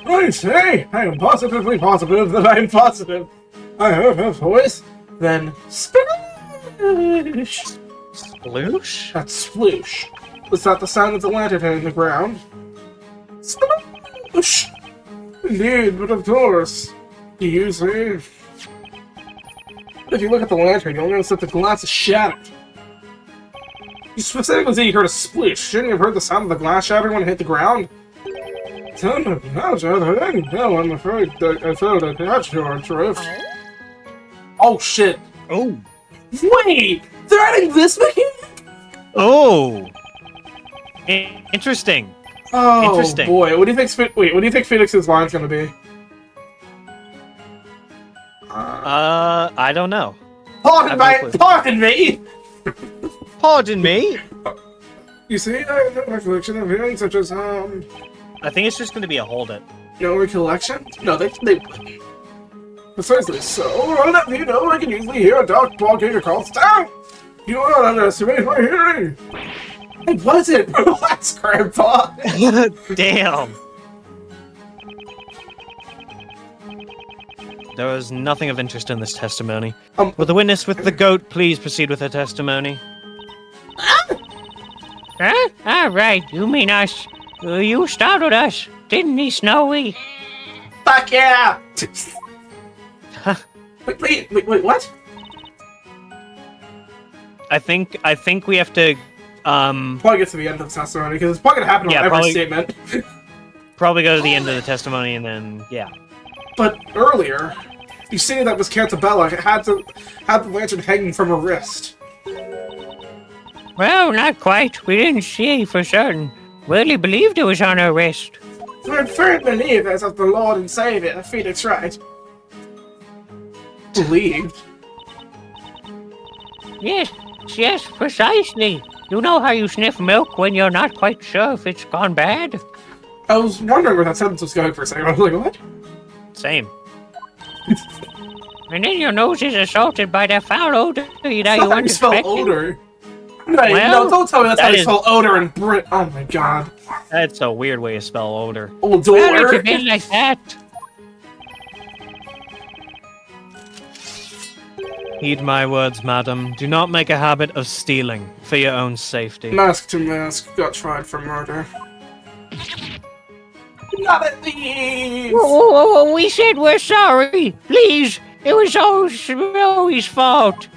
I say, I am positively positive that I am positive. I heard her voice, then sploosh. Sploosh? That's sploosh. Was that the sound of the lantern hitting the ground? Sploosh! Indeed, but of course. You see? But if you look at the lantern, you'll notice that the glass is shattered. You specifically said you heard a sploosh. Shouldn't you have heard the sound of the glass shattering when it hit the ground? I'm afraid that I failed to catch your drift. Oh shit. Oh. Wait! They're adding this mechanic? Oh. Interesting. Oh Interesting. Boy, what do you think? Wait, what do you think Phoenix's line's gonna be? I don't know. Pardon me! Pardon me? You see, I have no recollection of hearing such as, I think it's just gonna be a hold it. no recollection? No, they wouldn't. Precisely so, run up, you know, I can usually hear a dog barking across town! You will not underestimate my hearing! I wasn't! Relax, Grandpa! Damn. There was nothing of interest in this testimony. Will the witness with the goat please proceed with her testimony? Huh? All right, you mean us. You startled us, didn't he, Snowy? Fuck yeah! wait, what? I think we have to, Probably get to the end of the testimony, because it's probably gonna happen on every probably, statement. Probably go to the end of the testimony and then, yeah. But earlier, you see that Miss Cantabella had the lantern hanging from her wrist. Well, not quite. We didn't see for certain. Really believed it was on her wrist. We're firm believers of the Lord and Savior, phoenixwright. Believed? Yes, precisely. You know how you sniff milk when you're not quite sure if it's gone bad? I was wondering where that sentence was going for a second. I was like, what? Same. And then your nose is assaulted by that foul odor that you wouldn't expect. Odor. No, don't tell me that's how you spell odor in Brit. Oh my god. That's a weird way to spell odor. Odor? Well, it's been like that. Heed my words, madam. Do not make a habit of stealing for your own safety. Mask to Mask got tried for murder. Not a thief! Whoa, we said we're sorry. Please, it was all Snowy's fault.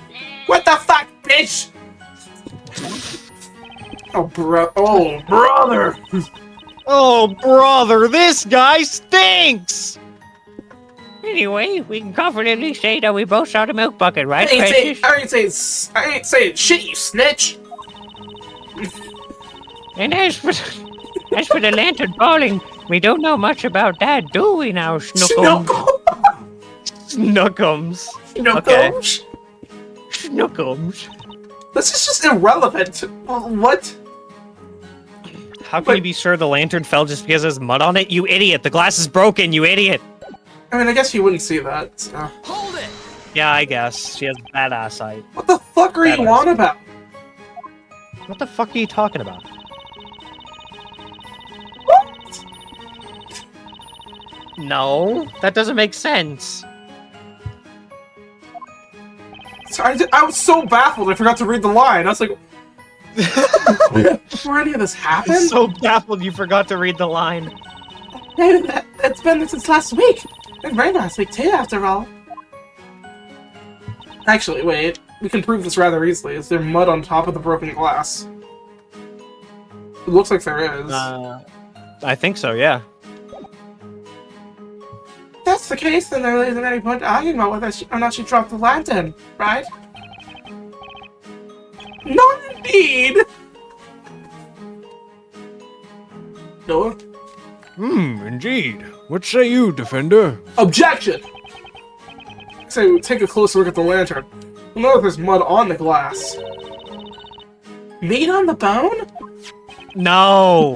What the fuck, bitch? Oh, brother. Oh, brother, this guy stinks! Anyway, we can confidently say that we both saw the milk bucket, right, I Precious? ain't saying shit, you snitch! And as for the lantern falling, we don't know much about that, do we now, Snookums? Snookums. Snookums? Snookums. This is just irrelevant. What? How can you be sure the lantern fell just because there's mud on it? You idiot! The glass is broken, you idiot! I mean, I guess you wouldn't see that, so. Hold it! Yeah, I guess. She has bad eyesight. What the fuck are you on about? What the fuck are you talking about? What? No, that doesn't make sense. Sorry, I was so baffled I forgot to read the line. I was like, before any of this happened? I'm so baffled you forgot to read the line. It's been there since last week. It rained last week too, after all. Actually, wait. We can prove this rather easily. Is there mud on top of the broken glass? It looks like there is. I think so, yeah. If that's the case, then there isn't any point arguing about whether or not she dropped the lantern, right? Not indeed! No? Indeed. What say you, Defender? Objection! Say we take a closer look at the lantern. We'll know if there's mud on the glass. Meat on the bone? No!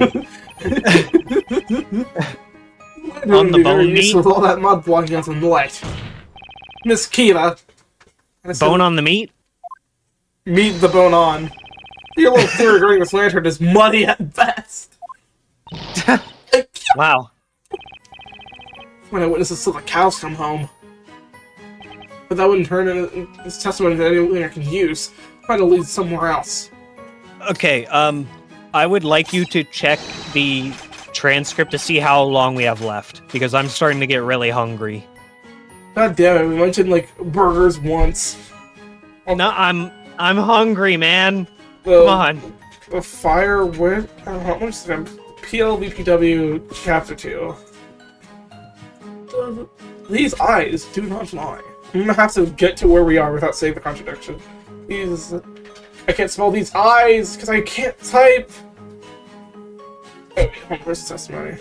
On the bone meat? With all that mud blocking out the light. Miss Kiva. Bone on the meat? Meat the bone on. Your little theory regarding this lantern is muddy at best. Wow. When I witness this till the cows come home. But that wouldn't turn this testimony into anything I can use. Try to lead somewhere else. Okay, I would like you to check the transcript to see how long we have left, because I'm starting to get really hungry. God damn it, we mentioned, like, burgers once. No, I'm hungry, man. Come on. The fire with... how much is it? PLVPW Chapter 2. These eyes do not lie. I'm gonna have to get to where we are without saying the contradiction. These... I can't spell these eyes because I can't type. Oh, wait, where's the testimony?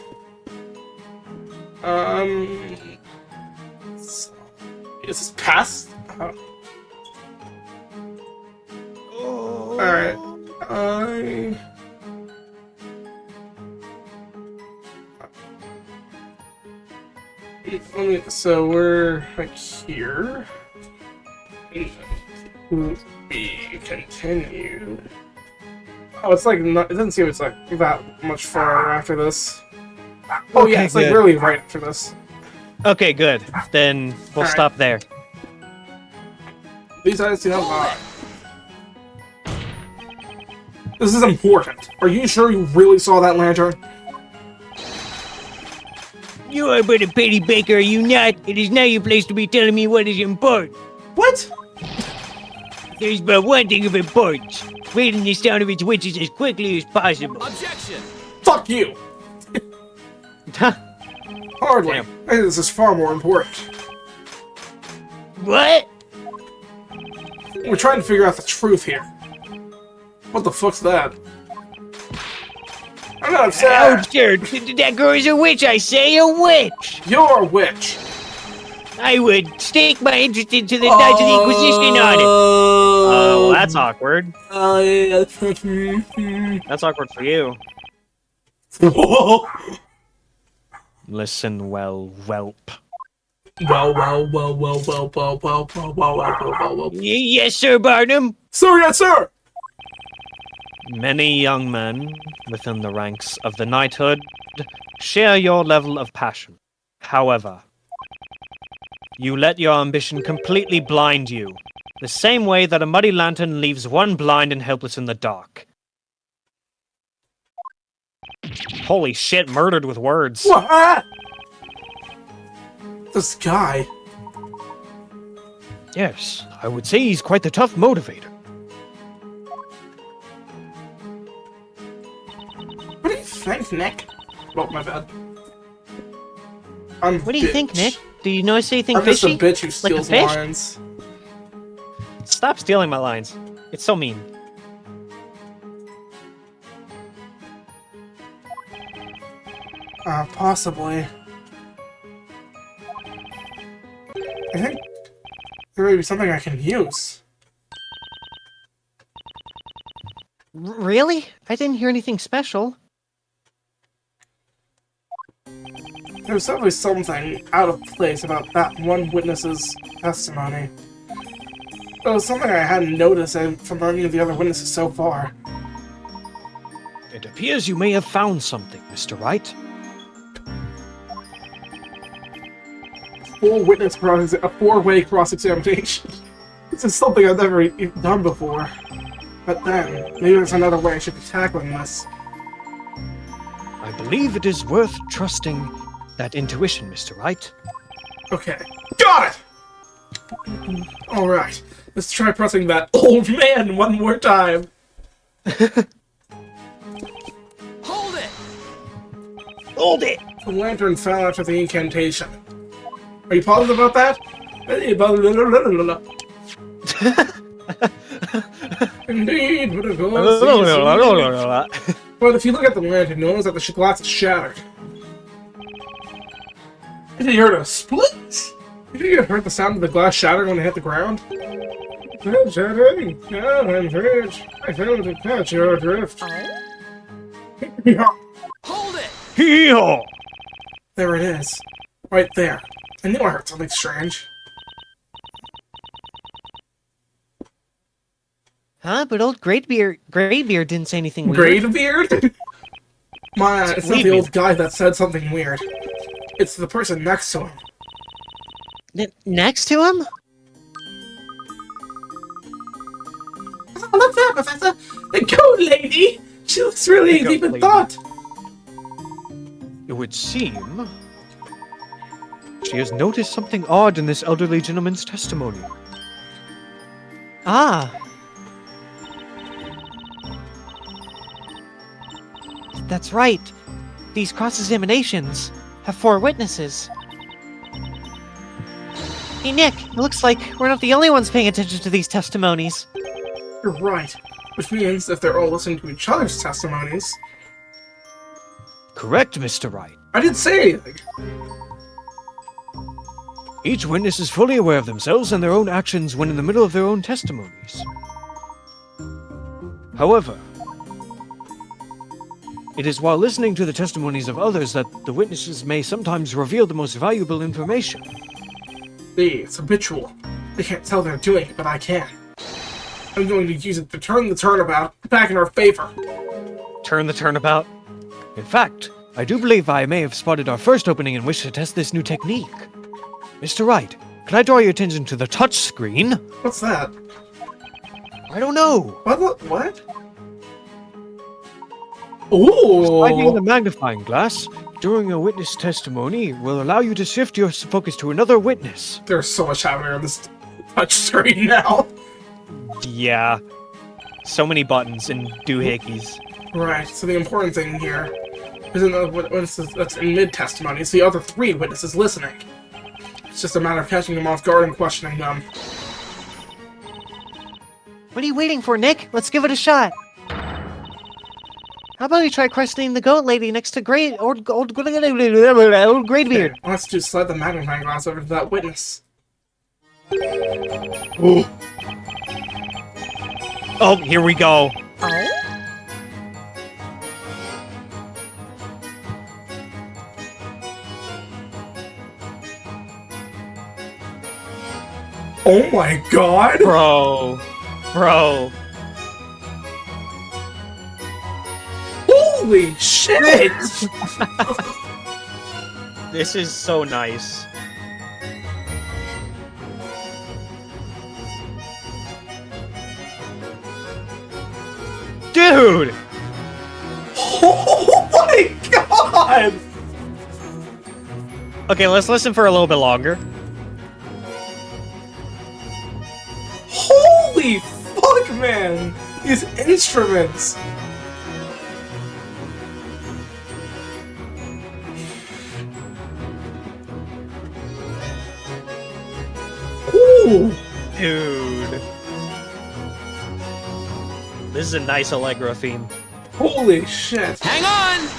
Is this past? Alright. So we're like here. To be continued. Oh, it's like, it doesn't seem it's like that much farther after this. Oh Okay, yeah, it's like good. really right after this. Okay, good. Then we'll Alright. stop there. These guys do not lie. This is important. Are you sure you really saw that lantern? You are but a petty baker, are you not? It is not your place to be telling me what is important. What? There's but one thing of importance. Ridding this town of its witches as quickly as possible. Objection! Fuck you! Hardly. This is far more important. What? We're trying to figure out the truth here. What the fuck's that? I'm not Oh, upset. sir, that girl is a witch, I say, a witch! You're a witch. I would stake my interest into the Knights of the Inquisition on it. Oh, that's awkward. Yeah. That's awkward for you. Listen well, whelp. Well. Yes, Sir Barnum. Sir, yes, sir. Many young men within the ranks of the knighthood share your level of passion. However, you let your ambition completely blind you, the same way that a muddy lantern leaves one blind and helpless in the dark. Holy shit, murdered with words. What? This guy. Yes, I would say he's quite the tough motivator. What do you think, Nick? Oh, my bad. I'm What do you bitch. think, Nick? Do you notice anything I'm just a fishy? bitch who Like a steals fish? lines. Stop stealing my lines. It's so mean. Possibly. I think there may be something I can use. Really? I didn't hear anything special. There's definitely something out of place about that one witness's testimony. It was something I hadn't noticed from any of the other witnesses so far. It appears you may have found something, Mr. Wright. A four-way cross-examination. This is something I've never done before. But then, maybe there's another way I should be tackling this. I believe it is worth trusting that intuition, Mr. Wright. Okay. Got it! Alright. Let's try pressing that old man one more time. Hold it! Hold it! The lantern fell after the incantation. Are you positive about that? Indeed, but it goes easy. But if you look at the lantern, notice that the glass is shattered. Did you hear a split? Did you hear the sound of the glass shattering when it hit the ground? It's shattering. Yeah, I'm rich. I failed to catch your drift. Hold it! Hee-haw! There it is. Right there. I knew I heard something strange. Huh? But old Greybeard didn't say anything weird. Greybeard? It's not the old guy that said something weird. It's the person next to him. Next to him? Oh, look there, Professor! The goat lady! She looks really deep in thought! It would seem she has noticed something odd in this elderly gentleman's testimony. Ah. That's right. These cross-examinations have 4 witnesses. Hey, Nick, it looks like we're not the only ones paying attention to these testimonies. You're right. Which means if they're all listening to each other's testimonies... Correct, Mr. Wright. I didn't say anything! Each witness is fully aware of themselves and their own actions when in the middle of their own testimonies. However, it is while listening to the testimonies of others that the witnesses may sometimes reveal the most valuable information. See, it's habitual. They can't tell they're doing it, but I can. I'm going to use it to turn the turnabout back in our favor. Turn the turnabout? In fact, I do believe I may have spotted our first opening in which to test this new technique. Mr. Wright, can I draw your attention to the touch screen? What's that? I don't know. What? Ooh! Sliding the magnifying glass during a witness testimony will allow you to shift your focus to another witness. There's so much happening on this touch screen now. Yeah. So many buttons and doohickeys. Right, so the important thing here isn't the witnesses that's in mid-testimony, it's the other 3 witnesses listening. It's just a matter of catching them off guard and questioning them. What are you waiting for, Nick? Let's give it a shot. How about we try questioning the goat lady next to old Greybeard? Let's just slide the magnifying glass over to that witness. Oh, here we go. Oh my god! Bro. Holy shit! This is so nice. Dude! Oh my god! Okay, let's listen for a little bit longer. Holy fuck, man! These instruments! Ooh! Dude. This is a nice Allegro theme. Holy shit! Hang on!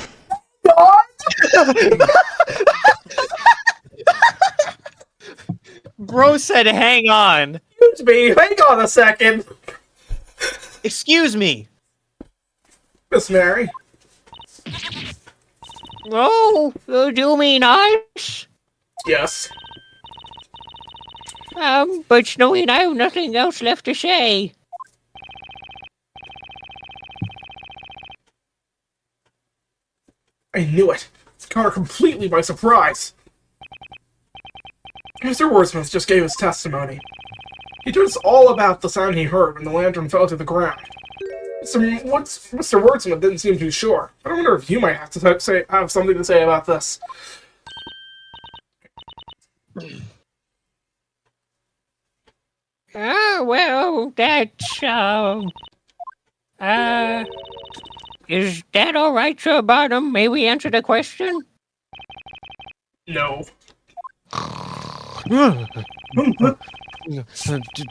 Bro said hang on. Excuse me, hang on a second! Excuse me. Miss Mary? Oh, do you mean us? Yes. But knowing I have nothing else left to say. I knew it. It's caught her completely by surprise. Mr. Wordsmith just gave his testimony. He told us all about the sound he heard when the lantern fell to the ground. Mr. Wordsmith didn't seem too sure. I wonder if you might have to have something to say about this. Well, that's, is that alright, Sir Bottom? May we answer the question? No.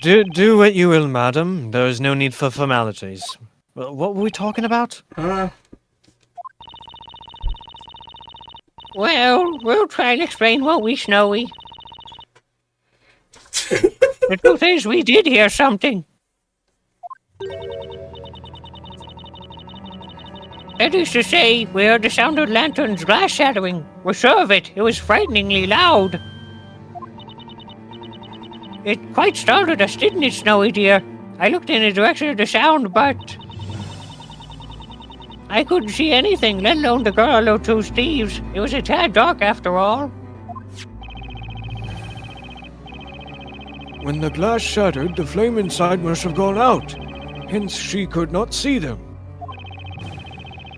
Do what you will, madam. There is no need for formalities. What were we talking about? Well, we'll try and explain what we snowy. The truth is, we did hear something. That is to say, we heard the sound of Lantern's glass shattering. We're sure of it. It was frighteningly loud. It quite startled us, didn't it, Snowy dear? I looked in the direction of the sound, but I couldn't see anything, let alone the girl or 2 thieves. It was a tad dark after all. When the glass shattered, the flame inside must have gone out. Hence, she could not see them.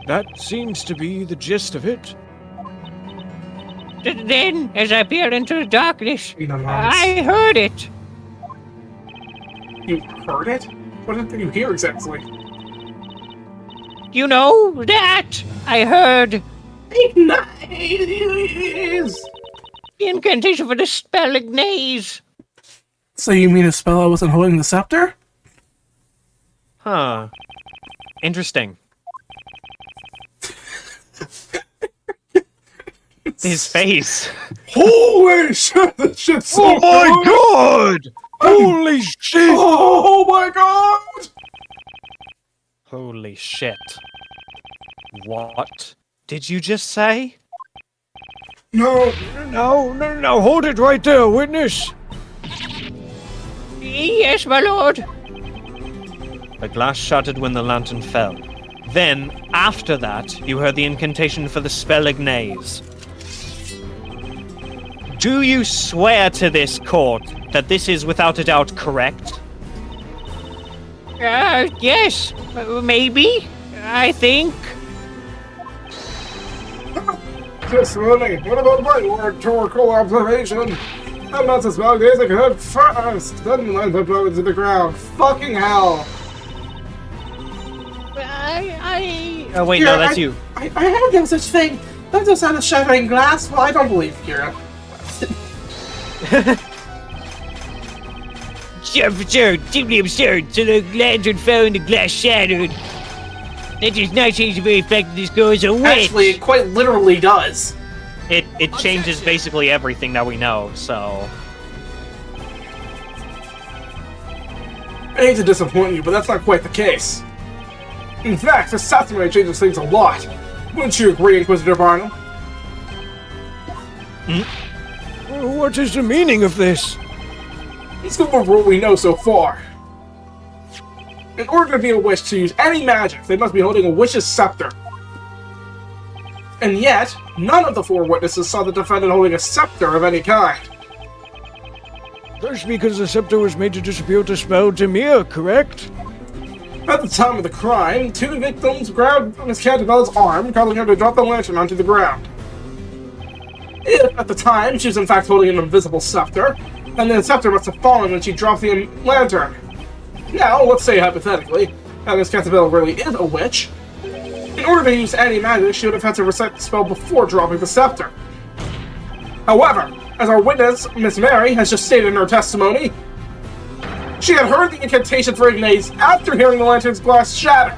That seems to be the gist of it. Then, as I peered into the darkness, I heard it. You heard it? What did you hear exactly? You know, that I heard. Ignaze! The incantation for the spell Ignaze. So you mean a spell I wasn't holding the scepter? Huh. Interesting. His face. Holy shit! This shit's so Oh my good. god! Holy shit! Oh my god! Holy shit. What did you just say? No! No, hold it right there, witness! Yes, my lord. The glass shattered when the lantern fell. Then, after that, you heard the incantation for the spell Ignaze. Do you swear to this court that this is without a doubt correct? Yes. Maybe. I think. Testimony. What about my rhetorical observation? I'm not as well as I could first. Then let the blow into the ground. Fucking hell. Oh wait, no, that's you. I heard there was such thing. That just out of shattering glass. Well, I don't believe Kira. Sure, simply absurd. So the lantern fell and the glass shattered. That does not change the very fact that this girl is a witch. Actually, it quite literally does. It changes basically everything that we know, so... I hate to disappoint you, but that's not quite the case. In fact, this testimony changes things a lot. Wouldn't you agree, Inquisitor Barnum? What is the meaning of this? Let's go over what we know so far. In order to be a witch to use any magic, they must be holding a witch's scepter. And yet, none of the four witnesses saw the defendant holding a scepter of any kind. That's because the scepter was made to disappear to spell Demir, correct? At the time of the crime, two victims grabbed Miss Cantabella's arm, causing her to drop the lantern onto the ground. If, at the time, she was in fact holding an invisible scepter, then the scepter must have fallen when she dropped the lantern. Now, let's say hypothetically, that Miss Cantabella really is a witch. In order to use any magic, she would have had to recite the spell before dropping the scepter. However, as our witness, Miss Mary, has just stated in her testimony, she had heard the incantation for Ignace after hearing the lantern's glass shatter.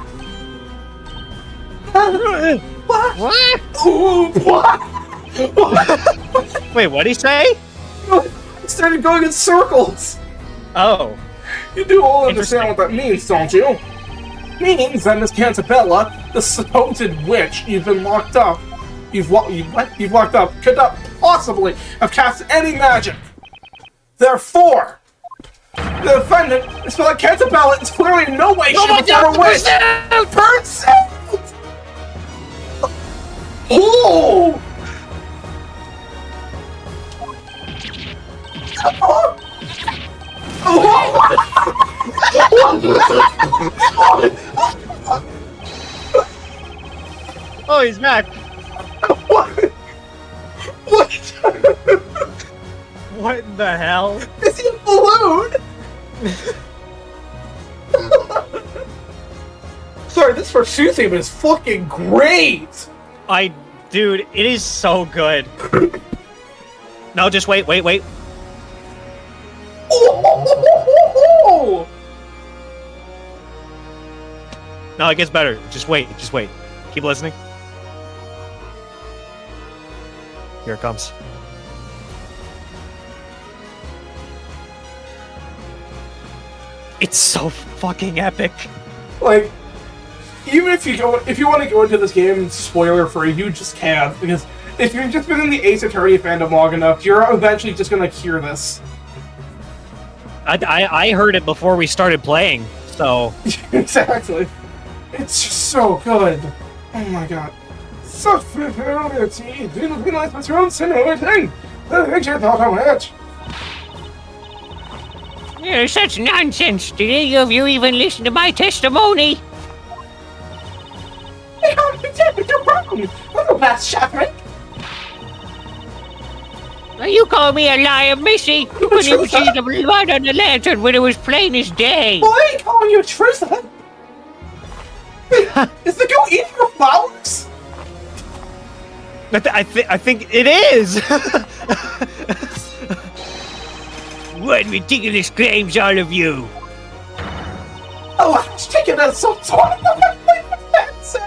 What? What? Ooh, what? Wait, what'd he say? It started going in circles. Oh. You do all understand what that means, don't you? Means that Miss Cantabella, the supposed witch you've been locked up, you've locked up, could not possibly have cast any magic. Therefore, the defendant, Miss Cantabella, is clearly in no way shape or form a witch. Pursuit! Oh! Oh, he's back. What? What? What in the hell? Is he a balloon? Sorry, this pursuit theme is fucking great! Dude, it is so good. No, just wait. Oh! No, it gets better. Just wait. Keep listening. Here it comes. It's so fucking epic. Like, even if you want to go into this game spoiler free, you just can't, because if you've just been in the Ace Attorney fandom long enough, you're eventually just gonna hear this. I heard it before we started playing, so... Exactly. It's just so good. Oh my god. So frivolity, do not realize what's wrong, anything. I think you thought how much. Such nonsense. Did any of you even listen to my testimony? You're wrong. Little best shattering. You call me a liar, Missy? You couldn't even see the blood on the lantern when it was plain as day. Well, I ain't calling you a truther. Is the goat eating your flowers? I think it is! What ridiculous claims, all of you! Oh, I was taking that so tall.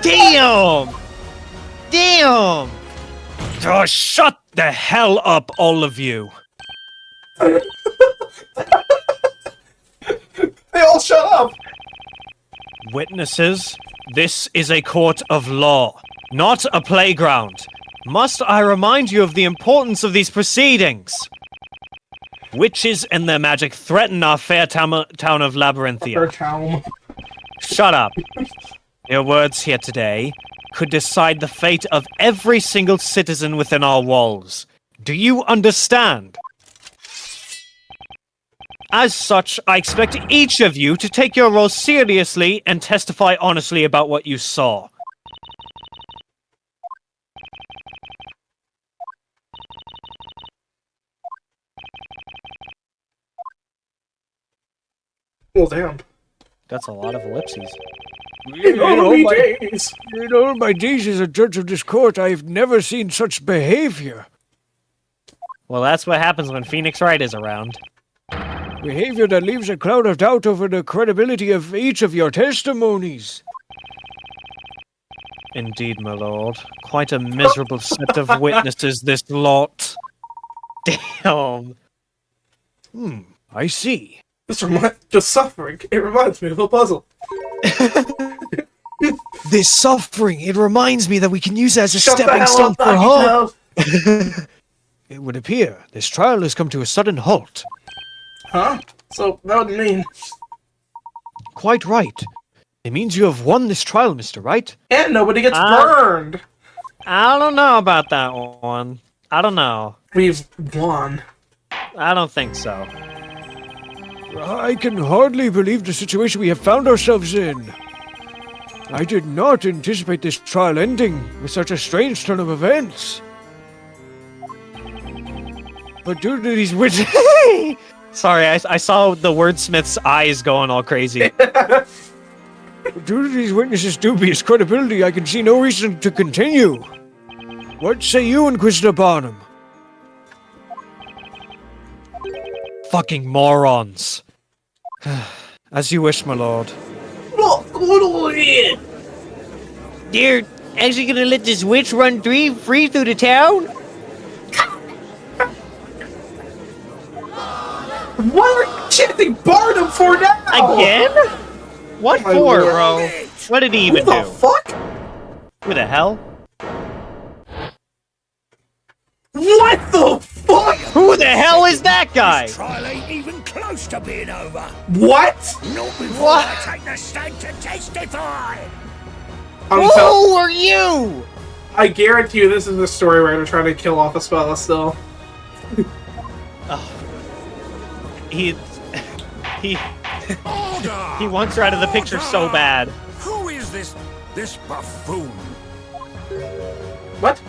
Damn! Oh, shut the hell up, all of you! They all shut up! Witnesses, this is a court of law, not a playground. Must I remind you of the importance of these proceedings? Witches and their magic threaten our fair town of Labyrinthia. Fair town. Shut up. Your words here today could decide the fate of every single citizen within our walls. Do you understand? As such, I expect each of you to take your role seriously and testify honestly about what you saw. Well, damn. That's a lot of ellipses. In all my days. In all my days as a judge of this court, I've never seen such behavior. Well, that's what happens when phoenixwright is around. Behavior that leaves a cloud of doubt over the credibility of each of your testimonies. Indeed, my lord. Quite a miserable set of witnesses, this lot. Damn. I see. Just suffering. It reminds me of a puzzle. This suffering, it reminds me that we can use it as a Shut the stepping hell stone up, for Doggy hope. Toes. It would appear this trial has come to a sudden halt. Huh? So, that would mean... Quite right. It means you have won this trial, Mr. Wright. And nobody gets burned! I don't know about that one. I don't know. We've won. I don't think so. I can hardly believe the situation we have found ourselves in. I did not anticipate this trial ending with such a strange turn of events. But due to these witnesses... Sorry, I saw the wordsmith's eyes going all crazy. Due to these witnesses' dubious credibility, I can see no reason to continue. What say you, Inquisitor Barnum? Fucking morons. As you wish, my lord. What's going on here? They're actually gonna let this witch run free through the town? What are you chanting Barnum for now? Again? What my for, lord. bro? What did he even Who the do? fuck? Who the hell? What the fuck? Who the hell is that guy? Trial ain't even close to being over. What? Not before I take the stand to testify. Who are you? I guarantee you this is the story where they're trying to kill off a spell still. He wants her out of the picture so bad. Who is this buffoon? What?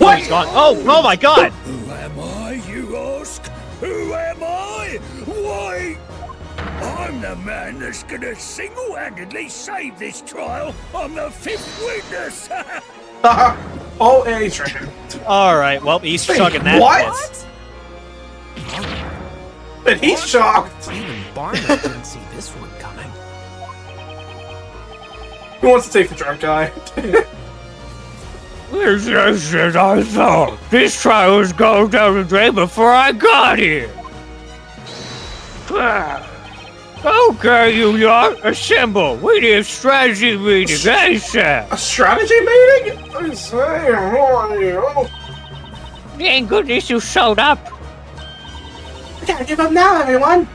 Oh, he's gone. Oh my god! Who am I, you ask? Who am I? Why? I'm the man that's gonna single-handedly save this trial. I'm the fifth witness. Oh, and he's drinking. Alright, well, he's chugging that. What? But he's shocked. Even Barnum didn't see this one coming. Who wants to take the drunk guy? This is as I thought. This trial was going down the drain before I got here. Okay, you lot, assemble. We need a strategy meeting ASAP. A strategy meeting? I say, how are you? Thank goodness you showed up. We gotta give up now, everyone.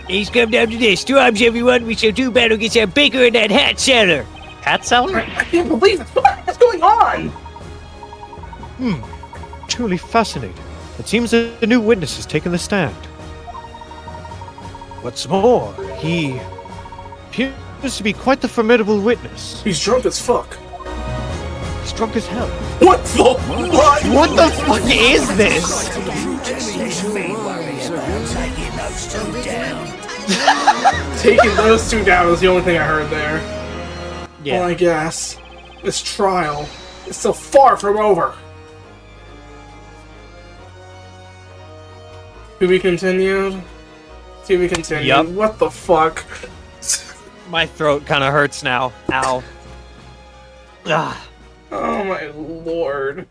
He's come down to this. Two arms, everyone. We shall do battle against that baker and that hat seller. Hat seller? I can't believe it. What is going on? Truly fascinating. It seems that a new witness has taken the stand. What's more, he appears to be quite the formidable witness. He's drunk as fuck. He's drunk as hell. What the fuck? What the fuck is this? Taking those two down is the only thing I heard there. Yeah. Well, I guess. This trial is so far from over. To be continued? To be continued. Yup. What the fuck? My throat kind of hurts now. Ow. Ah. Oh my lord.